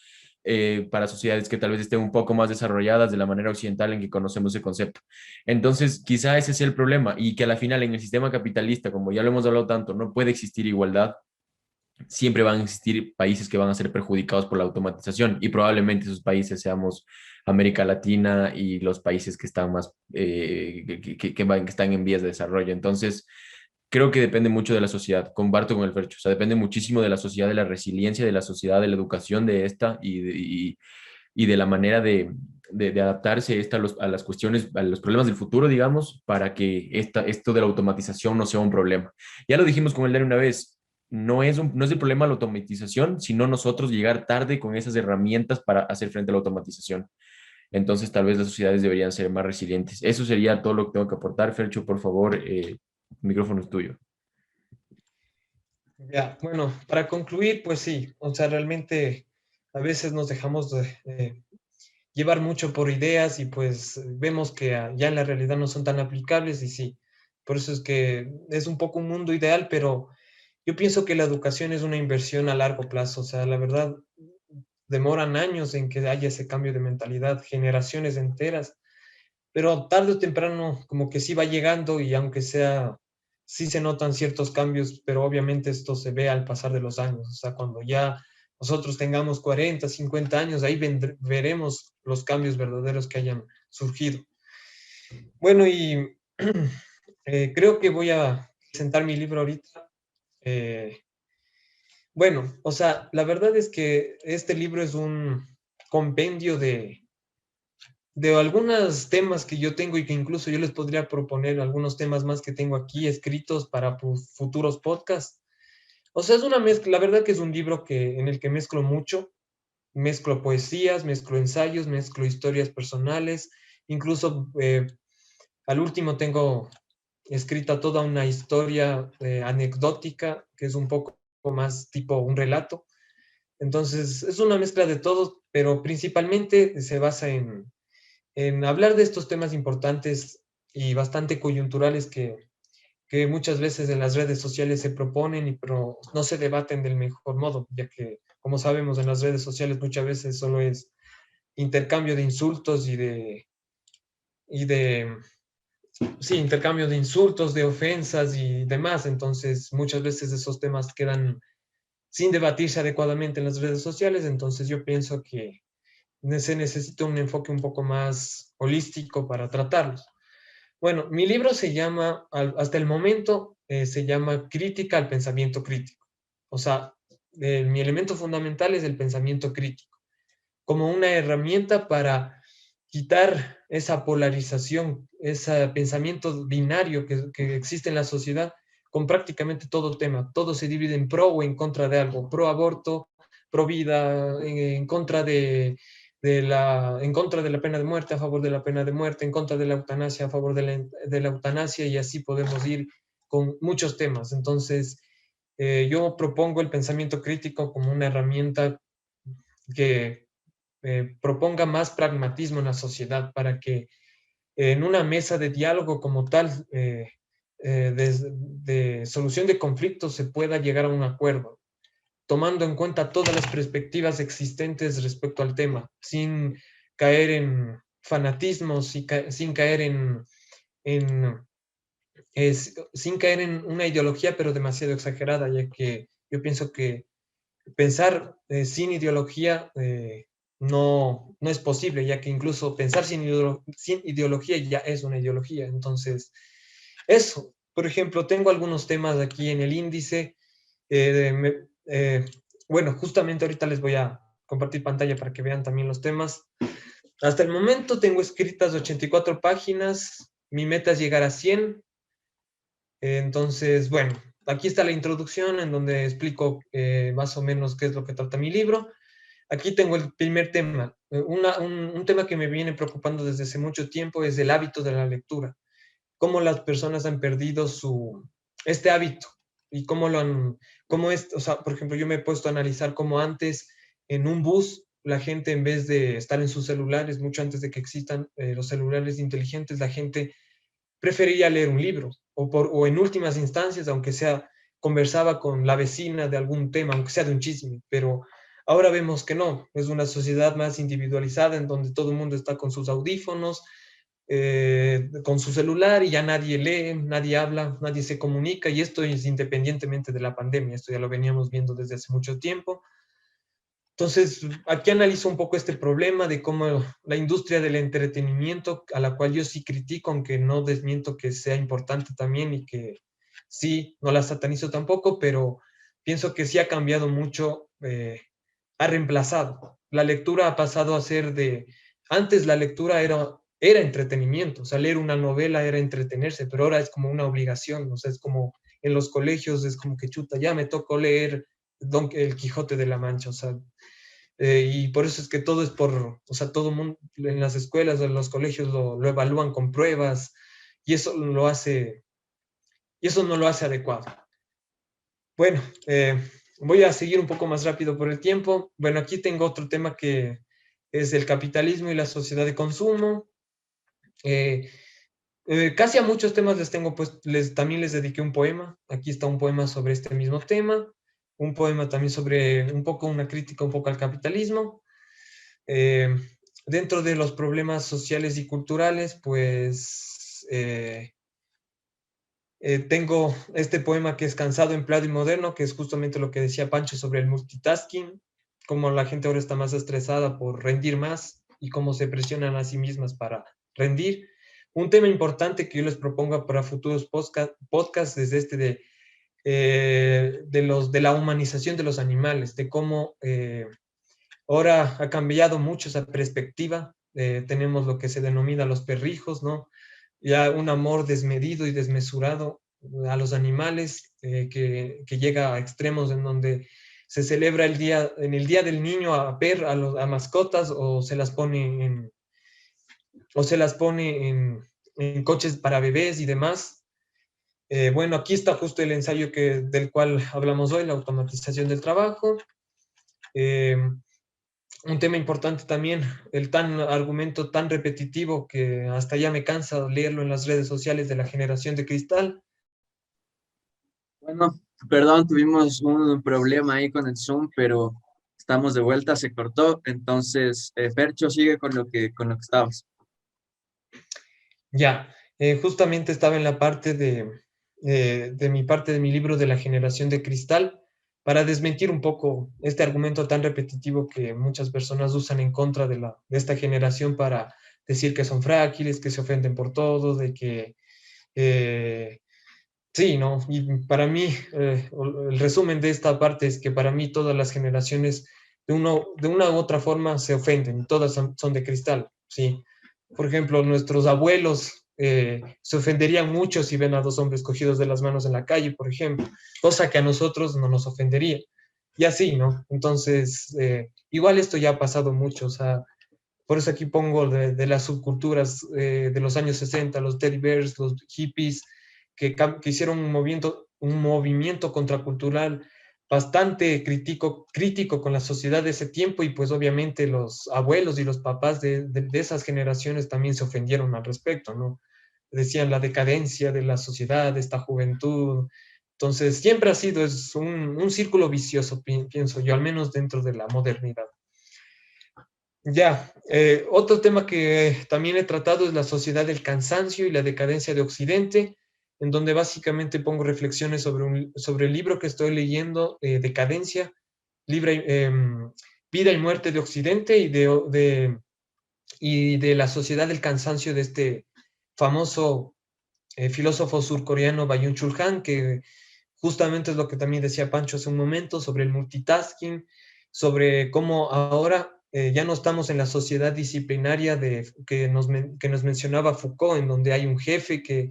para sociedades que tal vez estén un poco más desarrolladas de la manera occidental en que conocemos ese concepto. Entonces, quizá ese sea el problema y que a la final en el sistema capitalista, como ya lo hemos hablado tanto, no puede existir igualdad. Siempre van a existir países que van a ser perjudicados por la automatización y probablemente esos países seamos América Latina y los países que están más, que están en vías de desarrollo. Entonces, creo que depende mucho de la sociedad, comparto con el Fercho, o sea, depende muchísimo de la sociedad, de la resiliencia de la sociedad, de la educación de esta y de la manera de adaptarse esta a las cuestiones, a los problemas del futuro, digamos, para que esto de la automatización no sea un problema. Ya lo dijimos con el Dani una vez, no es el problema la automatización, sino nosotros llegar tarde con esas herramientas para hacer frente a la automatización. Entonces, tal vez las sociedades deberían ser más resilientes. Eso sería todo lo que tengo que aportar. Fercho, por favor, el micrófono es tuyo. Ya, bueno, para concluir, pues sí, o sea, realmente a veces nos dejamos de llevar mucho por ideas y pues vemos que ya en la realidad no son tan aplicables y sí, por eso es que es un poco un mundo ideal, pero yo pienso que la educación es una inversión a largo plazo, o sea, la verdad demoran años en que haya ese cambio de mentalidad, generaciones enteras, pero tarde o temprano como que sí va llegando y aunque sea, sí se notan ciertos cambios, pero obviamente esto se ve al pasar de los años, o sea, cuando ya nosotros tengamos 40, 50 años, ahí veremos los cambios verdaderos que hayan surgido. Bueno, y creo que voy a presentar mi libro ahorita. Eh, bueno, o sea, la verdad es que este libro es un compendio de algunos temas que yo tengo y que incluso yo les podría proponer algunos temas más que tengo aquí escritos para futuros podcasts. O sea, es una mezcla, la verdad que es un libro en el que mezclo mucho, mezclo poesías, mezclo ensayos, mezclo historias personales, incluso al último tengo escrita toda una historia anecdótica que es un poco más tipo un relato. Entonces, es una mezcla de todo, pero principalmente se basa en hablar de estos temas importantes y bastante coyunturales que muchas veces en las redes sociales se proponen, pero no se debaten del mejor modo, ya que, como sabemos, en las redes sociales muchas veces solo es intercambio de insultos y de sí, intercambio de insultos, de ofensas y demás. Entonces, muchas veces esos temas quedan sin debatirse adecuadamente en las redes sociales. Entonces, yo pienso que se necesita un enfoque un poco más holístico para tratarlos. Bueno, mi libro se llama, hasta el momento, se llama Crítica al pensamiento crítico. O sea, mi elemento fundamental es el pensamiento crítico, como una herramienta para quitar esa polarización, ese pensamiento binario que existe en la sociedad con prácticamente todo tema. Todo se divide en pro o en contra de algo, pro aborto, pro vida, en contra en contra de la pena de muerte, a favor de la pena de muerte, en contra de la eutanasia, a favor de la eutanasia, y así podemos ir con muchos temas. Entonces, yo propongo el pensamiento crítico como una herramienta que proponga más pragmatismo en la sociedad para que en una mesa de diálogo como tal, de solución de conflictos, se pueda llegar a un acuerdo, tomando en cuenta todas las perspectivas existentes respecto al tema, sin caer en fanatismos, sin caer en sin caer en una ideología, pero demasiado exagerada, ya que yo pienso que pensar sin ideología no es posible, ya que incluso pensar sin ideología ya es una ideología. Entonces, eso, por ejemplo, tengo algunos temas aquí en el índice. Eh, bueno, justamente ahorita les voy a compartir pantalla para que vean también los temas. Hasta el momento tengo escritas 84 páginas, mi meta es llegar a 100. Entonces, bueno, aquí está la introducción en donde explico más o menos qué es lo que trata mi libro. Aquí tengo el primer tema. Un tema que me viene preocupando desde hace mucho tiempo es el hábito de la lectura. Cómo las personas han perdido este hábito y o sea, por ejemplo, yo me he puesto a analizar cómo antes en un bus la gente, en vez de estar en sus celulares, mucho antes de que existan los celulares inteligentes, la gente preferiría leer un libro o en últimas instancias, aunque sea, conversaba con la vecina de algún tema, aunque sea de un chisme, pero ahora vemos que no, es una sociedad más individualizada en donde todo el mundo está con sus audífonos, con su celular, y ya nadie lee, nadie habla, nadie se comunica, y esto es independientemente de la pandemia, esto ya lo veníamos viendo desde hace mucho tiempo. Entonces, aquí analizo un poco este problema de cómo la industria del entretenimiento, a la cual yo sí critico, aunque no desmiento que sea importante también, y que sí, no la satanizo tampoco, pero pienso que sí ha cambiado mucho, ha reemplazado. La lectura ha pasado a ser antes la lectura era entretenimiento, o sea, leer una novela era entretenerse, pero ahora es como una obligación, o sea, es como en los colegios, es como que chuta, ya me tocó leer El Quijote de la Mancha, o sea, y por eso es que todo es o sea, todo mundo en las escuelas o en los colegios lo evalúan con pruebas, y eso y eso no lo hace adecuado. Bueno, voy a seguir un poco más rápido por el tiempo. Bueno, aquí tengo otro tema que es el capitalismo y la sociedad de consumo. Casi a muchos temas les tengo, pues, también les dediqué un poema. Aquí está un poema sobre este mismo tema, un poema también sobre un poco una crítica un poco al capitalismo. Eh, Dentro de los problemas sociales y culturales, pues tengo este poema que es Cansado, empleado y moderno, que es justamente lo que decía Pancho sobre el multitasking, cómo la gente ahora está más estresada por rendir más y cómo se presionan a sí mismas para rendir. Un tema importante que yo les propongo para futuros podcasts es este de la humanización de los animales, de cómo ahora ha cambiado mucho esa perspectiva. Tenemos lo que se denomina los perrijos, ¿no? Ya un amor desmedido y desmesurado a los animales, que llega a extremos en donde se celebra en el día del niño a mascotas, o se las pone en coches para bebés y demás. Bueno, aquí está justo el ensayo del cual hablamos hoy, la automatización del trabajo. Un tema importante también, el argumento tan repetitivo que hasta ya me cansa leerlo en las redes sociales, de la generación de cristal. Bueno, perdón, tuvimos un problema ahí con el Zoom, pero estamos de vuelta, se cortó. Entonces, Fercho, sigue con lo que estabas. Ya, justamente estaba en la parte de mi parte de mi libro de la generación de cristal, para desmentir un poco este argumento tan repetitivo que muchas personas usan en contra de esta generación, para decir que son frágiles, que se ofenden por todo, de que sí, ¿no? Y para mí, el resumen de esta parte es que para mí todas las generaciones de una u otra forma se ofenden, todas son de cristal, ¿sí? Por ejemplo, nuestros abuelos se ofenderían mucho si ven a dos hombres cogidos de las manos en la calle, por ejemplo, cosa que a nosotros no nos ofendería. Y así, ¿no? Entonces, igual esto ya ha pasado mucho, o sea, por eso aquí pongo de las subculturas de los años 60, los teddy bears, los hippies, que hicieron un movimiento contracultural bastante crítico con la sociedad de ese tiempo, y pues obviamente los abuelos y los papás de esas generaciones también se ofendieron al respecto, ¿no? Decían la decadencia de la sociedad, de esta juventud. Entonces, siempre ha sido es un círculo vicioso, pienso yo, al menos dentro de la modernidad. Ya, otro tema que también he tratado es la sociedad del cansancio y la decadencia de Occidente, en donde básicamente pongo reflexiones sobre el libro que estoy leyendo, Decadencia, Vida y Muerte de Occidente, y de la sociedad del cansancio de este famoso filósofo surcoreano Byung-Chul Han, que justamente es lo que también decía Pancho hace un momento sobre el multitasking, sobre cómo ahora ya no estamos en la sociedad disciplinaria que nos mencionaba Foucault, en donde hay un jefe que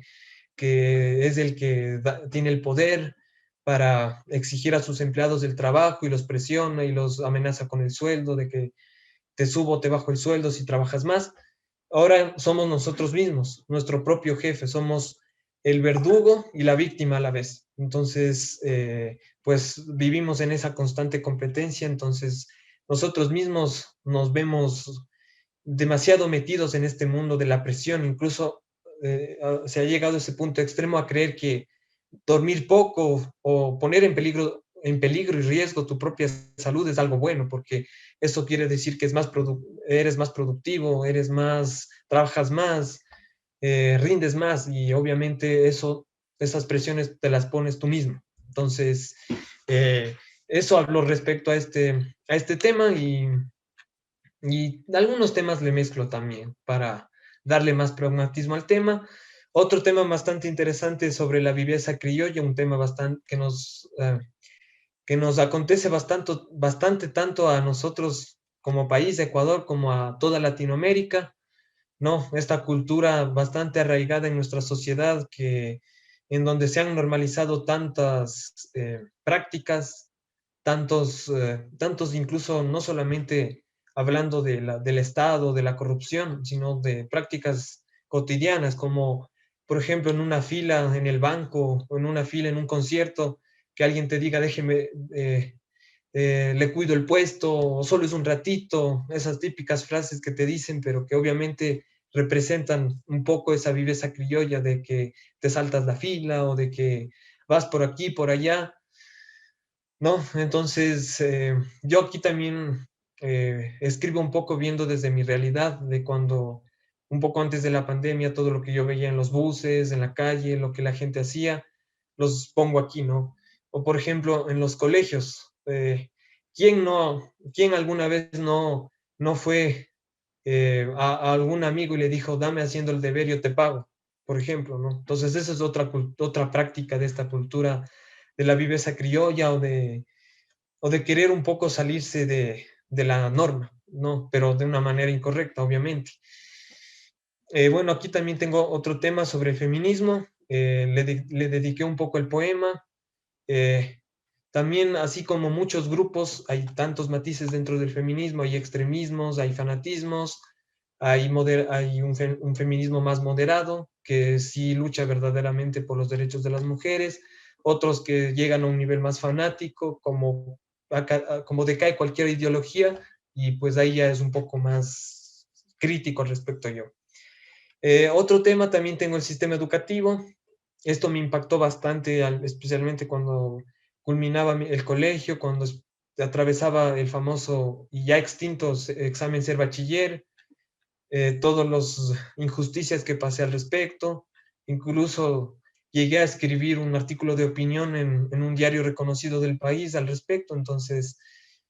es el que tiene el poder para exigir a sus empleados el trabajo y los presiona y los amenaza con el sueldo, de que te subo, te bajo el sueldo si trabajas más. Ahora somos nosotros mismos, nuestro propio jefe, somos el verdugo y la víctima a la vez. Entonces, pues vivimos en esa constante competencia, entonces nosotros mismos nos vemos demasiado metidos en este mundo de la presión, incluso se ha llegado a ese punto extremo a creer que dormir poco o poner en peligro y riesgo tu propia salud es algo bueno, porque eso quiere decir que eres más productivo, trabajas más, rindes más, y obviamente esas presiones te las pones tú mismo. Entonces, eh, eso hablo respecto a este tema, y algunos temas le mezclo también para darle más pragmatismo al tema. Otro tema bastante interesante sobre la viveza criolla, un tema bastante que nos acontece bastante tanto a nosotros como país, Ecuador, como a toda Latinoamérica, ¿no? Esta cultura bastante arraigada en nuestra sociedad, en donde se han normalizado tantas prácticas, tantos incluso no solamente hablando del Estado, de la corrupción, sino de prácticas cotidianas, como por ejemplo en una fila en el banco o en una fila en un concierto, que alguien te diga, déjeme, le cuido el puesto, o solo es un ratito, esas típicas frases que te dicen, pero que obviamente representan un poco esa viveza criolla de que te saltas la fila o de que vas por aquí, por allá, ¿no? Entonces, yo aquí también escribo un poco viendo desde mi realidad, de cuando, un poco antes de la pandemia, todo lo que yo veía en los buses, en la calle, lo que la gente hacía, los pongo aquí, ¿no? O por ejemplo, en los colegios, quién alguna vez no fue a algún amigo y le dijo, dame haciendo el deber, yo te pago, por ejemplo, ¿no? Entonces, esa es otra práctica de esta cultura de la viveza criolla, o de querer un poco salirse de la norma, ¿no? Pero de una manera incorrecta, obviamente. Bueno, aquí también tengo otro tema sobre el feminismo. Le dediqué un poco el poema. Eh, También, así como muchos grupos, hay tantos matices dentro del feminismo, hay extremismos, hay fanatismos, hay un feminismo más moderado, que sí lucha verdaderamente por los derechos de las mujeres, otros que llegan a un nivel más fanático, como decae cualquier ideología, y pues ahí ya es un poco más crítico al respecto yo. Otro tema también tengo el sistema educativo. Esto me impactó bastante, especialmente cuando culminaba el colegio, cuando atravesaba el famoso y ya extinto examen ser bachiller, todas las injusticias que pasé al respecto. Incluso llegué a escribir un artículo de opinión en un diario reconocido del país al respecto. Entonces,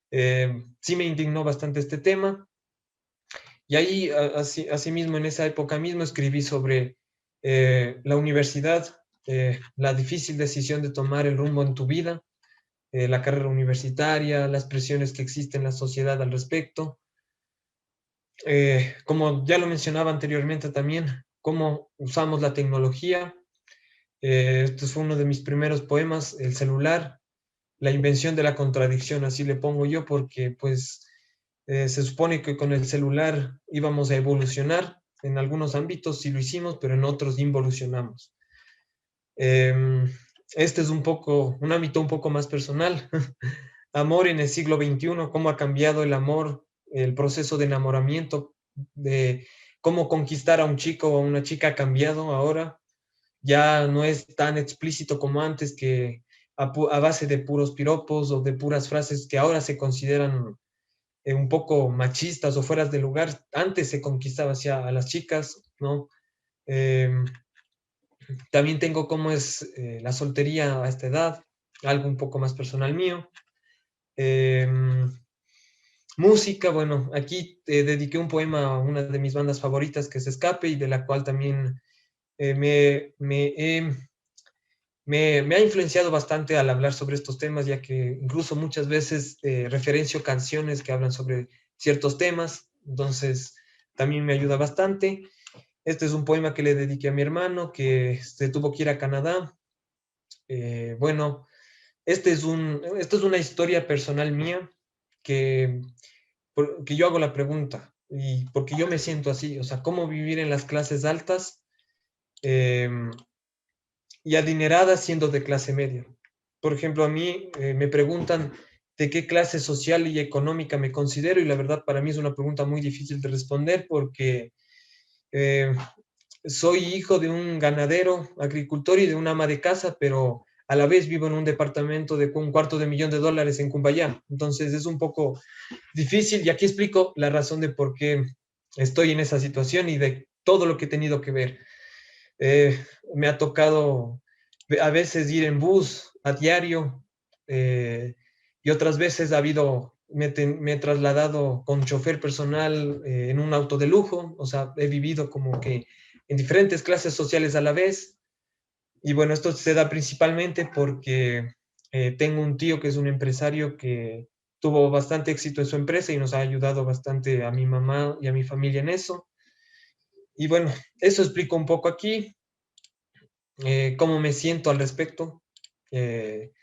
sí me indignó bastante este tema. Y ahí, asimismo, en esa época mismo, escribí sobre la universidad, la difícil decisión de tomar el rumbo en tu vida, la carrera universitaria, las presiones que existen en la sociedad al respecto. como ya lo mencionaba anteriormente también, cómo usamos la tecnología. Este fue uno de mis primeros poemas, El celular, la invención de la contradicción, así le pongo yo, porque pues se supone que con el celular íbamos a evolucionar. En algunos ámbitos sí lo hicimos, pero en otros involucionamos. Este es un ámbito un poco más personal. Amor en el siglo XXI, cómo ha cambiado el amor, el proceso de enamoramiento, de cómo conquistar a un chico o a una chica ha cambiado ahora. Ya no es tan explícito como antes, que a base de puros piropos o de puras frases que ahora se consideran un poco machistas o fueras de lugar. Antes se conquistaba hacia a las chicas, ¿no? Eh, También tengo cómo es la soltería a esta edad, algo un poco más personal mío. Eh, Música, bueno, aquí dediqué un poema a una de mis bandas favoritas, que es Escape, y de la cual también eh, me, me, he- me ha influenciado bastante al hablar sobre estos temas, ya que incluso muchas veces referencio canciones que hablan sobre ciertos temas, entonces también me ayuda bastante. Este es un poema que le dediqué a mi hermano, que se tuvo que ir a Canadá. Bueno, esta es una historia personal mía que, que yo hago la pregunta, y porque yo me siento así, o sea, cómo vivir en las clases altas eh, y adineradas siendo de clase media. Por ejemplo, a mí me preguntan de qué clase social y económica me considero, y la verdad para mí es una pregunta muy difícil de responder, porque eh, soy hijo de un ganadero, agricultor y de una ama de casa, pero a la vez vivo en un departamento de $250,000 en Cumbayá. Entonces es un poco difícil, y aquí explico la razón de por qué estoy en esa situación y de todo lo que he tenido que ver. Eh, Me ha tocado a veces ir en bus a diario, y otras veces me he trasladado con chofer personal en un auto de lujo. O sea, he vivido como que en diferentes clases sociales a la vez. Y bueno, esto se da principalmente porque tengo un tío que es un empresario que tuvo bastante éxito en su empresa y nos ha ayudado bastante a mi mamá y a mi familia en eso. Y bueno, eso explico un poco aquí, cómo me siento al respecto, eh,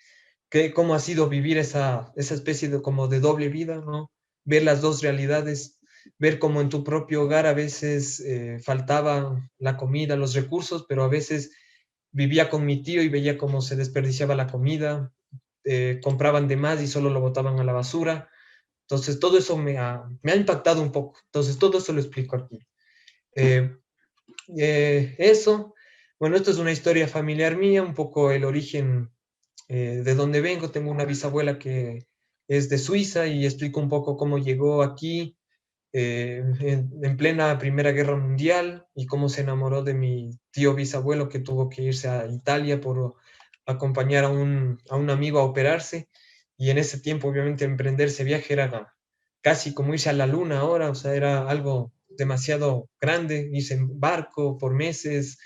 cómo ha sido vivir esa especie de como de doble vida, ¿no? Ver las dos realidades, ver cómo en tu propio hogar a veces faltaba la comida, los recursos, pero a veces vivía con mi tío y veía cómo se desperdiciaba la comida, compraban de más y solo lo botaban a la basura. Entonces, todo eso me ha impactado un poco. Entonces, todo eso lo explico aquí. Eh, Eso, bueno, esto es una historia familiar mía, un poco el origen de dónde vengo. Tengo una bisabuela que es de Suiza, y explico un poco cómo llegó aquí en plena Primera Guerra Mundial, y cómo se enamoró de mi tío bisabuelo, que tuvo que irse a Italia por acompañar a un amigo a operarse. Y en ese tiempo, obviamente, emprender ese viaje era casi como irse a la luna ahora, o sea, era algo demasiado grande, irse en barco por meses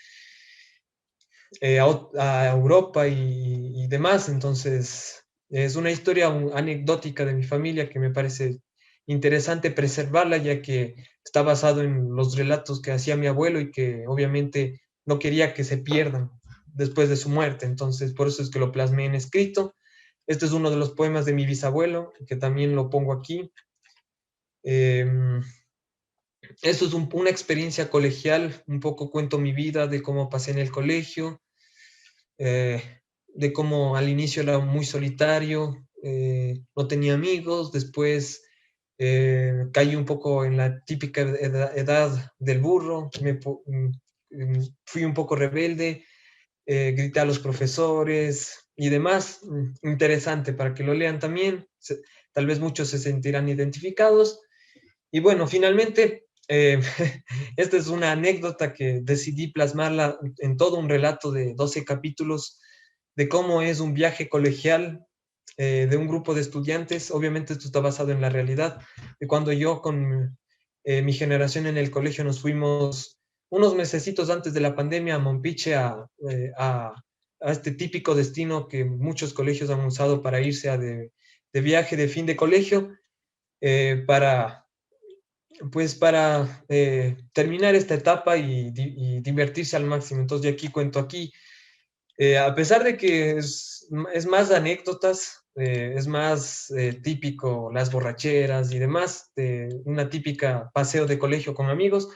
a Europa y demás. Entonces, es una historia anecdótica de mi familia que me parece interesante preservarla, ya que está basado en los relatos que hacía mi abuelo y que obviamente no quería que se pierdan después de su muerte. Entonces, por eso es que lo plasmé en escrito. Este es uno de los poemas de mi bisabuelo, que también lo pongo aquí. Eh, Esto es una experiencia colegial, un poco cuento mi vida, de cómo pasé en el colegio, eh, de cómo al inicio era muy solitario, no tenía amigos. Después caí un poco en la típica edad del burro, fui un poco rebelde, grité a los profesores y demás. Interesante para que lo lean también, tal vez muchos se sentirán identificados. Y bueno, finalmente, esta es una anécdota que decidí plasmarla en todo un relato de 12 capítulos, de cómo es un viaje colegial de un grupo de estudiantes. Obviamente esto está basado en la realidad, de cuando yo con mi generación en el colegio nos fuimos unos mesecitos antes de la pandemia a Mompiche, a este típico destino que muchos colegios han usado para irse de viaje de fin de colegio, para pues para terminar esta etapa y divertirse al máximo. Entonces, yo aquí cuento aquí, a pesar de que es más anécdotas, es más típico las borracheras y demás, una típica paseo de colegio con amigos,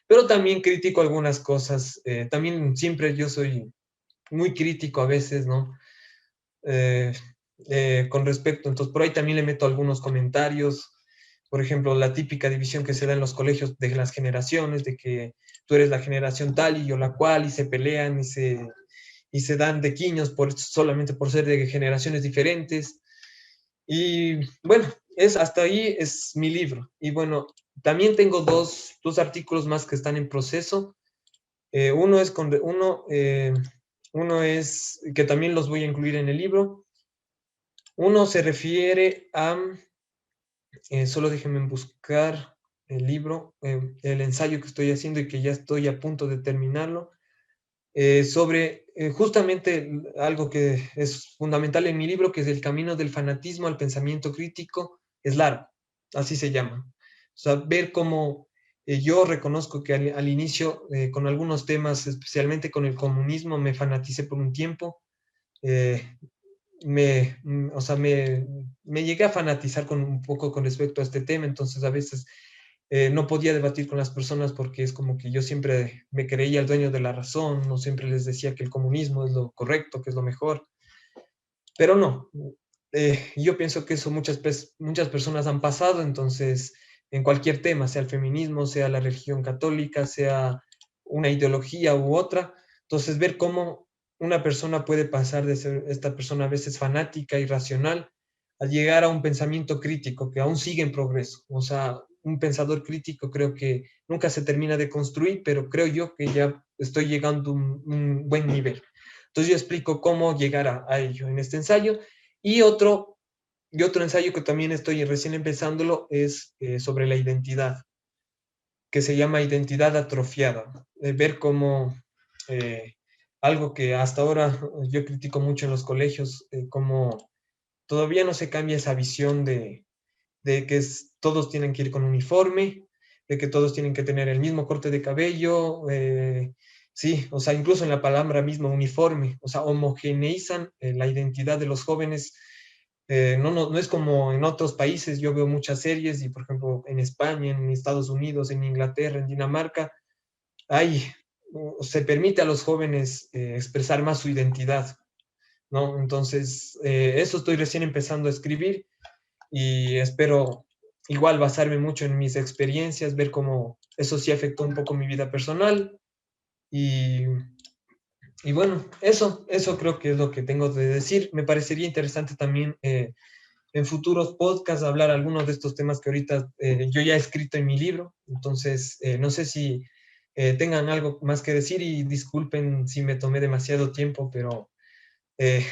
pero también critico algunas cosas. También siempre yo soy muy crítico a veces, ¿no? Eh, con respecto, entonces por ahí también le meto algunos comentarios, por ejemplo, la típica división que se da en los colegios de las generaciones, de que tú eres la generación tal y yo la cual, y se pelean y se dan de quiños solamente por ser de generaciones diferentes. Y bueno, hasta ahí es mi libro. Y bueno, también tengo dos artículos más que están en proceso. Uno es uno es que también los voy a incluir en el libro. Uno se refiere a, solo déjenme buscar el libro, el ensayo que estoy haciendo y que ya estoy a punto de terminarlo, sobre justamente algo que es fundamental en mi libro, que es el camino del fanatismo al pensamiento crítico, es largo, así se llama. O sea, ver cómo yo reconozco que al inicio, con algunos temas, especialmente con el comunismo, me fanaticé por un tiempo. eh, o sea, me llegué a fanatizar un poco con respecto a este tema, entonces a veces no podía debatir con las personas porque es como que yo siempre me creía el dueño de la razón, no siempre les decía que el comunismo es lo correcto, que es lo mejor, pero no. Yo pienso que eso muchas personas han pasado, entonces en cualquier tema, sea el feminismo, sea la religión católica, sea una ideología u otra, entonces ver cómo una persona puede pasar de ser esta persona a veces fanática, irracional, a llegar a un pensamiento crítico que aún sigue en progreso. O sea, un pensador crítico creo que nunca se termina de construir, pero creo yo que ya estoy llegando a un buen nivel. Entonces yo explico cómo llegar a ello en este ensayo. Y otro ensayo que también estoy recién empezándolo es sobre la identidad, que se llama identidad atrofiada. Ver cómo eh, algo que hasta ahora yo critico mucho en los colegios, cómo todavía no se cambia esa visión de que todos tienen que ir con uniforme, de que todos tienen que tener el mismo corte de cabello, sí, o sea, incluso en la palabra misma uniforme, o sea, homogeneizan la identidad de los jóvenes. No es como en otros países, yo veo muchas series y por ejemplo en España, en Estados Unidos, en Inglaterra, en Dinamarca, hay, se permite a los jóvenes expresar más su identidad, ¿no? Entonces, eso estoy recién empezando a escribir y espero igual basarme mucho en mis experiencias, ver cómo eso sí afectó un poco mi vida personal y, y bueno, eso creo que es lo que tengo de decir. Me parecería interesante también en futuros podcasts hablar algunos de estos temas que ahorita yo ya he escrito en mi libro, entonces no sé si tengan algo más que decir y disculpen si me tomé demasiado tiempo, pero eh,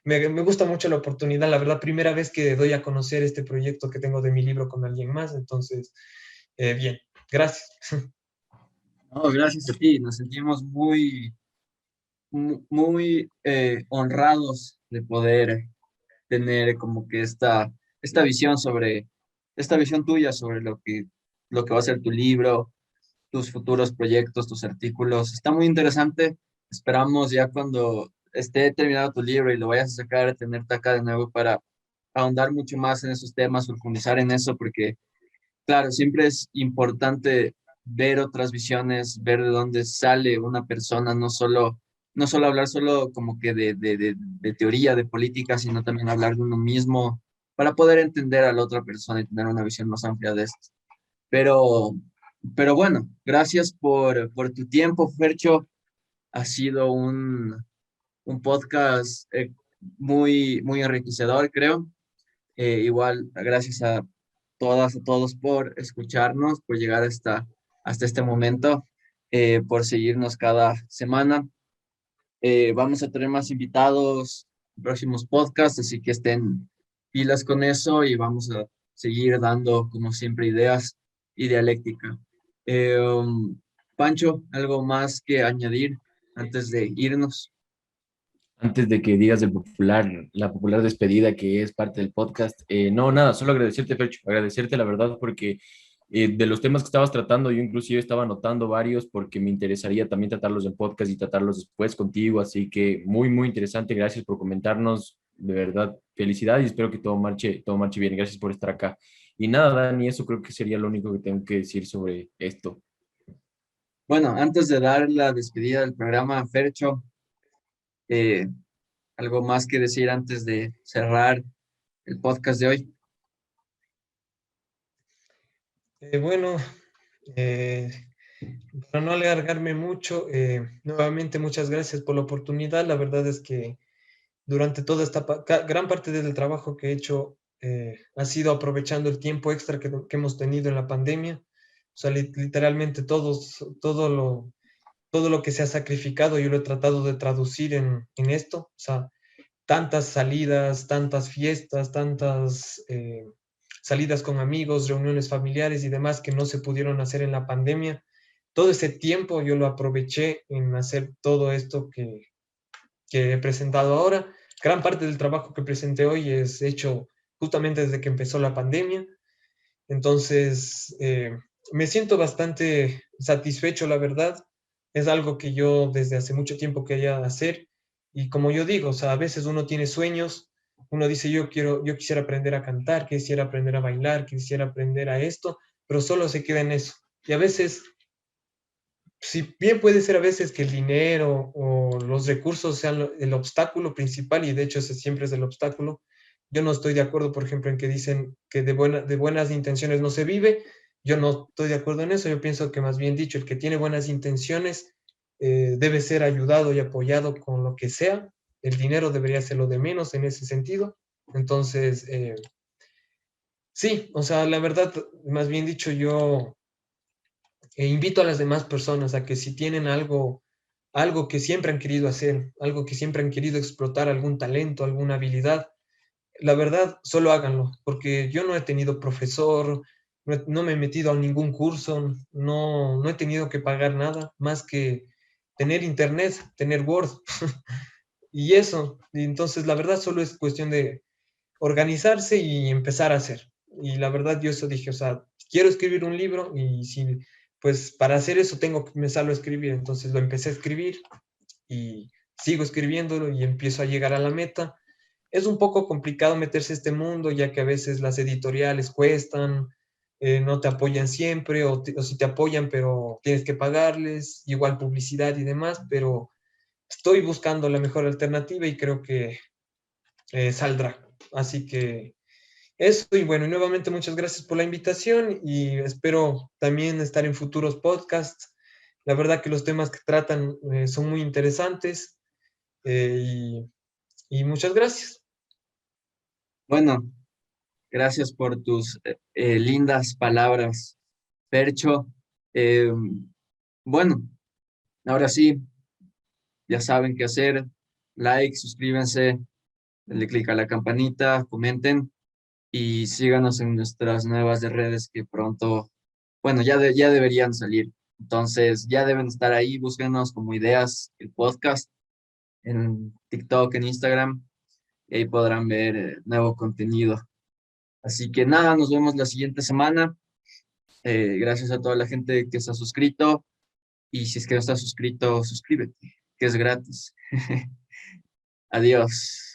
me gusta mucho la oportunidad, la verdad, primera vez que doy a conocer este proyecto que tengo de mi libro con alguien más, entonces, bien, gracias. No, gracias a ti, nos sentimos muy honrados de poder tener como que esta visión esta visión tuya sobre lo que va a ser tu libro, tus futuros proyectos, tus artículos. Está muy interesante. Esperamos ya cuando esté terminado tu libro y lo vayas a sacar, tenerte acá de nuevo para ahondar mucho más en esos temas, profundizar en eso, porque claro, siempre es importante ver otras visiones, ver de dónde sale una persona, no solo hablar solo como que de teoría, de política, sino también hablar de uno mismo para poder entender a la otra persona y tener una visión más amplia de esto. Pero, pero bueno, gracias por tu tiempo, Fercho. Ha sido un podcast muy enriquecedor, creo. Igual, gracias a todas, a todos por escucharnos, por llegar hasta este momento, por seguirnos cada semana. Vamos a tener más invitados en próximos podcasts, así que estén pilas con eso y vamos a seguir dando, como siempre, ideas y dialéctica. Pancho, ¿algo más que añadir antes de irnos? Antes de que digas la popular despedida que es parte del podcast, no, nada, solo agradecerte, Fercho, agradecerte la verdad porque De los temas que estabas tratando, yo inclusive estaba anotando varios porque me interesaría también tratarlos en podcast y tratarlos después contigo, así que muy, muy interesante. Gracias por comentarnos, de verdad, felicidades y espero que todo marche bien. Gracias por estar acá. Y nada, Dani, eso creo que sería lo único que tengo que decir sobre esto. Bueno, antes de dar la despedida del programa, Fercho, eh, algo más que decir antes de cerrar el podcast de hoy. Bueno, eh, para no alargarme mucho, nuevamente muchas gracias por la oportunidad. La verdad es que durante toda gran parte del trabajo que he hecho ha sido aprovechando el tiempo extra que hemos tenido en la pandemia. O sea, literalmente todo lo que se ha sacrificado, yo lo he tratado de traducir en esto. O sea, tantas salidas, tantas fiestas, tantas salidas con amigos, reuniones familiares y demás que no se pudieron hacer en la pandemia. Todo ese tiempo yo lo aproveché en hacer todo esto que he presentado ahora. Gran parte del trabajo que presenté hoy es hecho justamente desde que empezó la pandemia. Entonces, me siento bastante satisfecho, la verdad. Es algo que yo desde hace mucho tiempo quería hacer. Y como yo digo, o sea, a veces uno tiene sueños, uno dice, yo quisiera aprender a cantar, quisiera aprender a bailar, quisiera aprender a esto, pero solo se queda en eso. Y a veces, si bien puede ser a veces que el dinero o los recursos sean el obstáculo principal, y de hecho ese siempre es el obstáculo, yo no estoy de acuerdo, por ejemplo, en que dicen que de buenas intenciones no se vive. Yo no estoy de acuerdo en eso. Yo pienso que más bien dicho, el que tiene buenas intenciones debe ser ayudado y apoyado con lo que sea. El dinero debería ser lo de menos en ese sentido. Entonces, sí, o sea, la verdad, más bien dicho, yo invito a las demás personas a que si tienen algo que siempre han querido hacer, algo que siempre han querido explotar, algún talento, alguna habilidad, la verdad, solo háganlo, porque yo no he tenido profesor, no me he metido a ningún curso, no he tenido que pagar nada más que tener internet, tener Word y eso. Y entonces, la verdad, solo es cuestión de organizarse y empezar a hacer. Y la verdad, yo eso dije, o sea, quiero escribir un libro y si, pues para hacer eso tengo que empezarlo a escribir. Entonces lo empecé a escribir y sigo escribiéndolo y empiezo a llegar a la meta. Es un poco complicado meterse a este mundo, ya que a veces las editoriales cuestan, no te apoyan siempre, o si te apoyan, pero tienes que pagarles, igual publicidad y demás, pero estoy buscando la mejor alternativa y creo que saldrá. Así que eso, y bueno, y nuevamente muchas gracias por la invitación y espero también estar en futuros podcasts. La verdad que los temas que tratan son muy interesantes y muchas gracias. Bueno, gracias por tus lindas palabras, Percho. Eh, bueno, ahora sí, ya saben qué hacer. Like, suscríbanse, denle click a la campanita, comenten y síganos en nuestras nuevas redes que pronto, bueno, ya deberían salir. Entonces, ya deben estar ahí. Búsquenos como Ideas, el podcast, en TikTok, en Instagram, y ahí podrán ver nuevo contenido. Así que nada, nos vemos la siguiente semana. Gracias a toda la gente que se ha suscrito. Y si es que no estás suscrito, suscríbete, que es gratis. Adiós.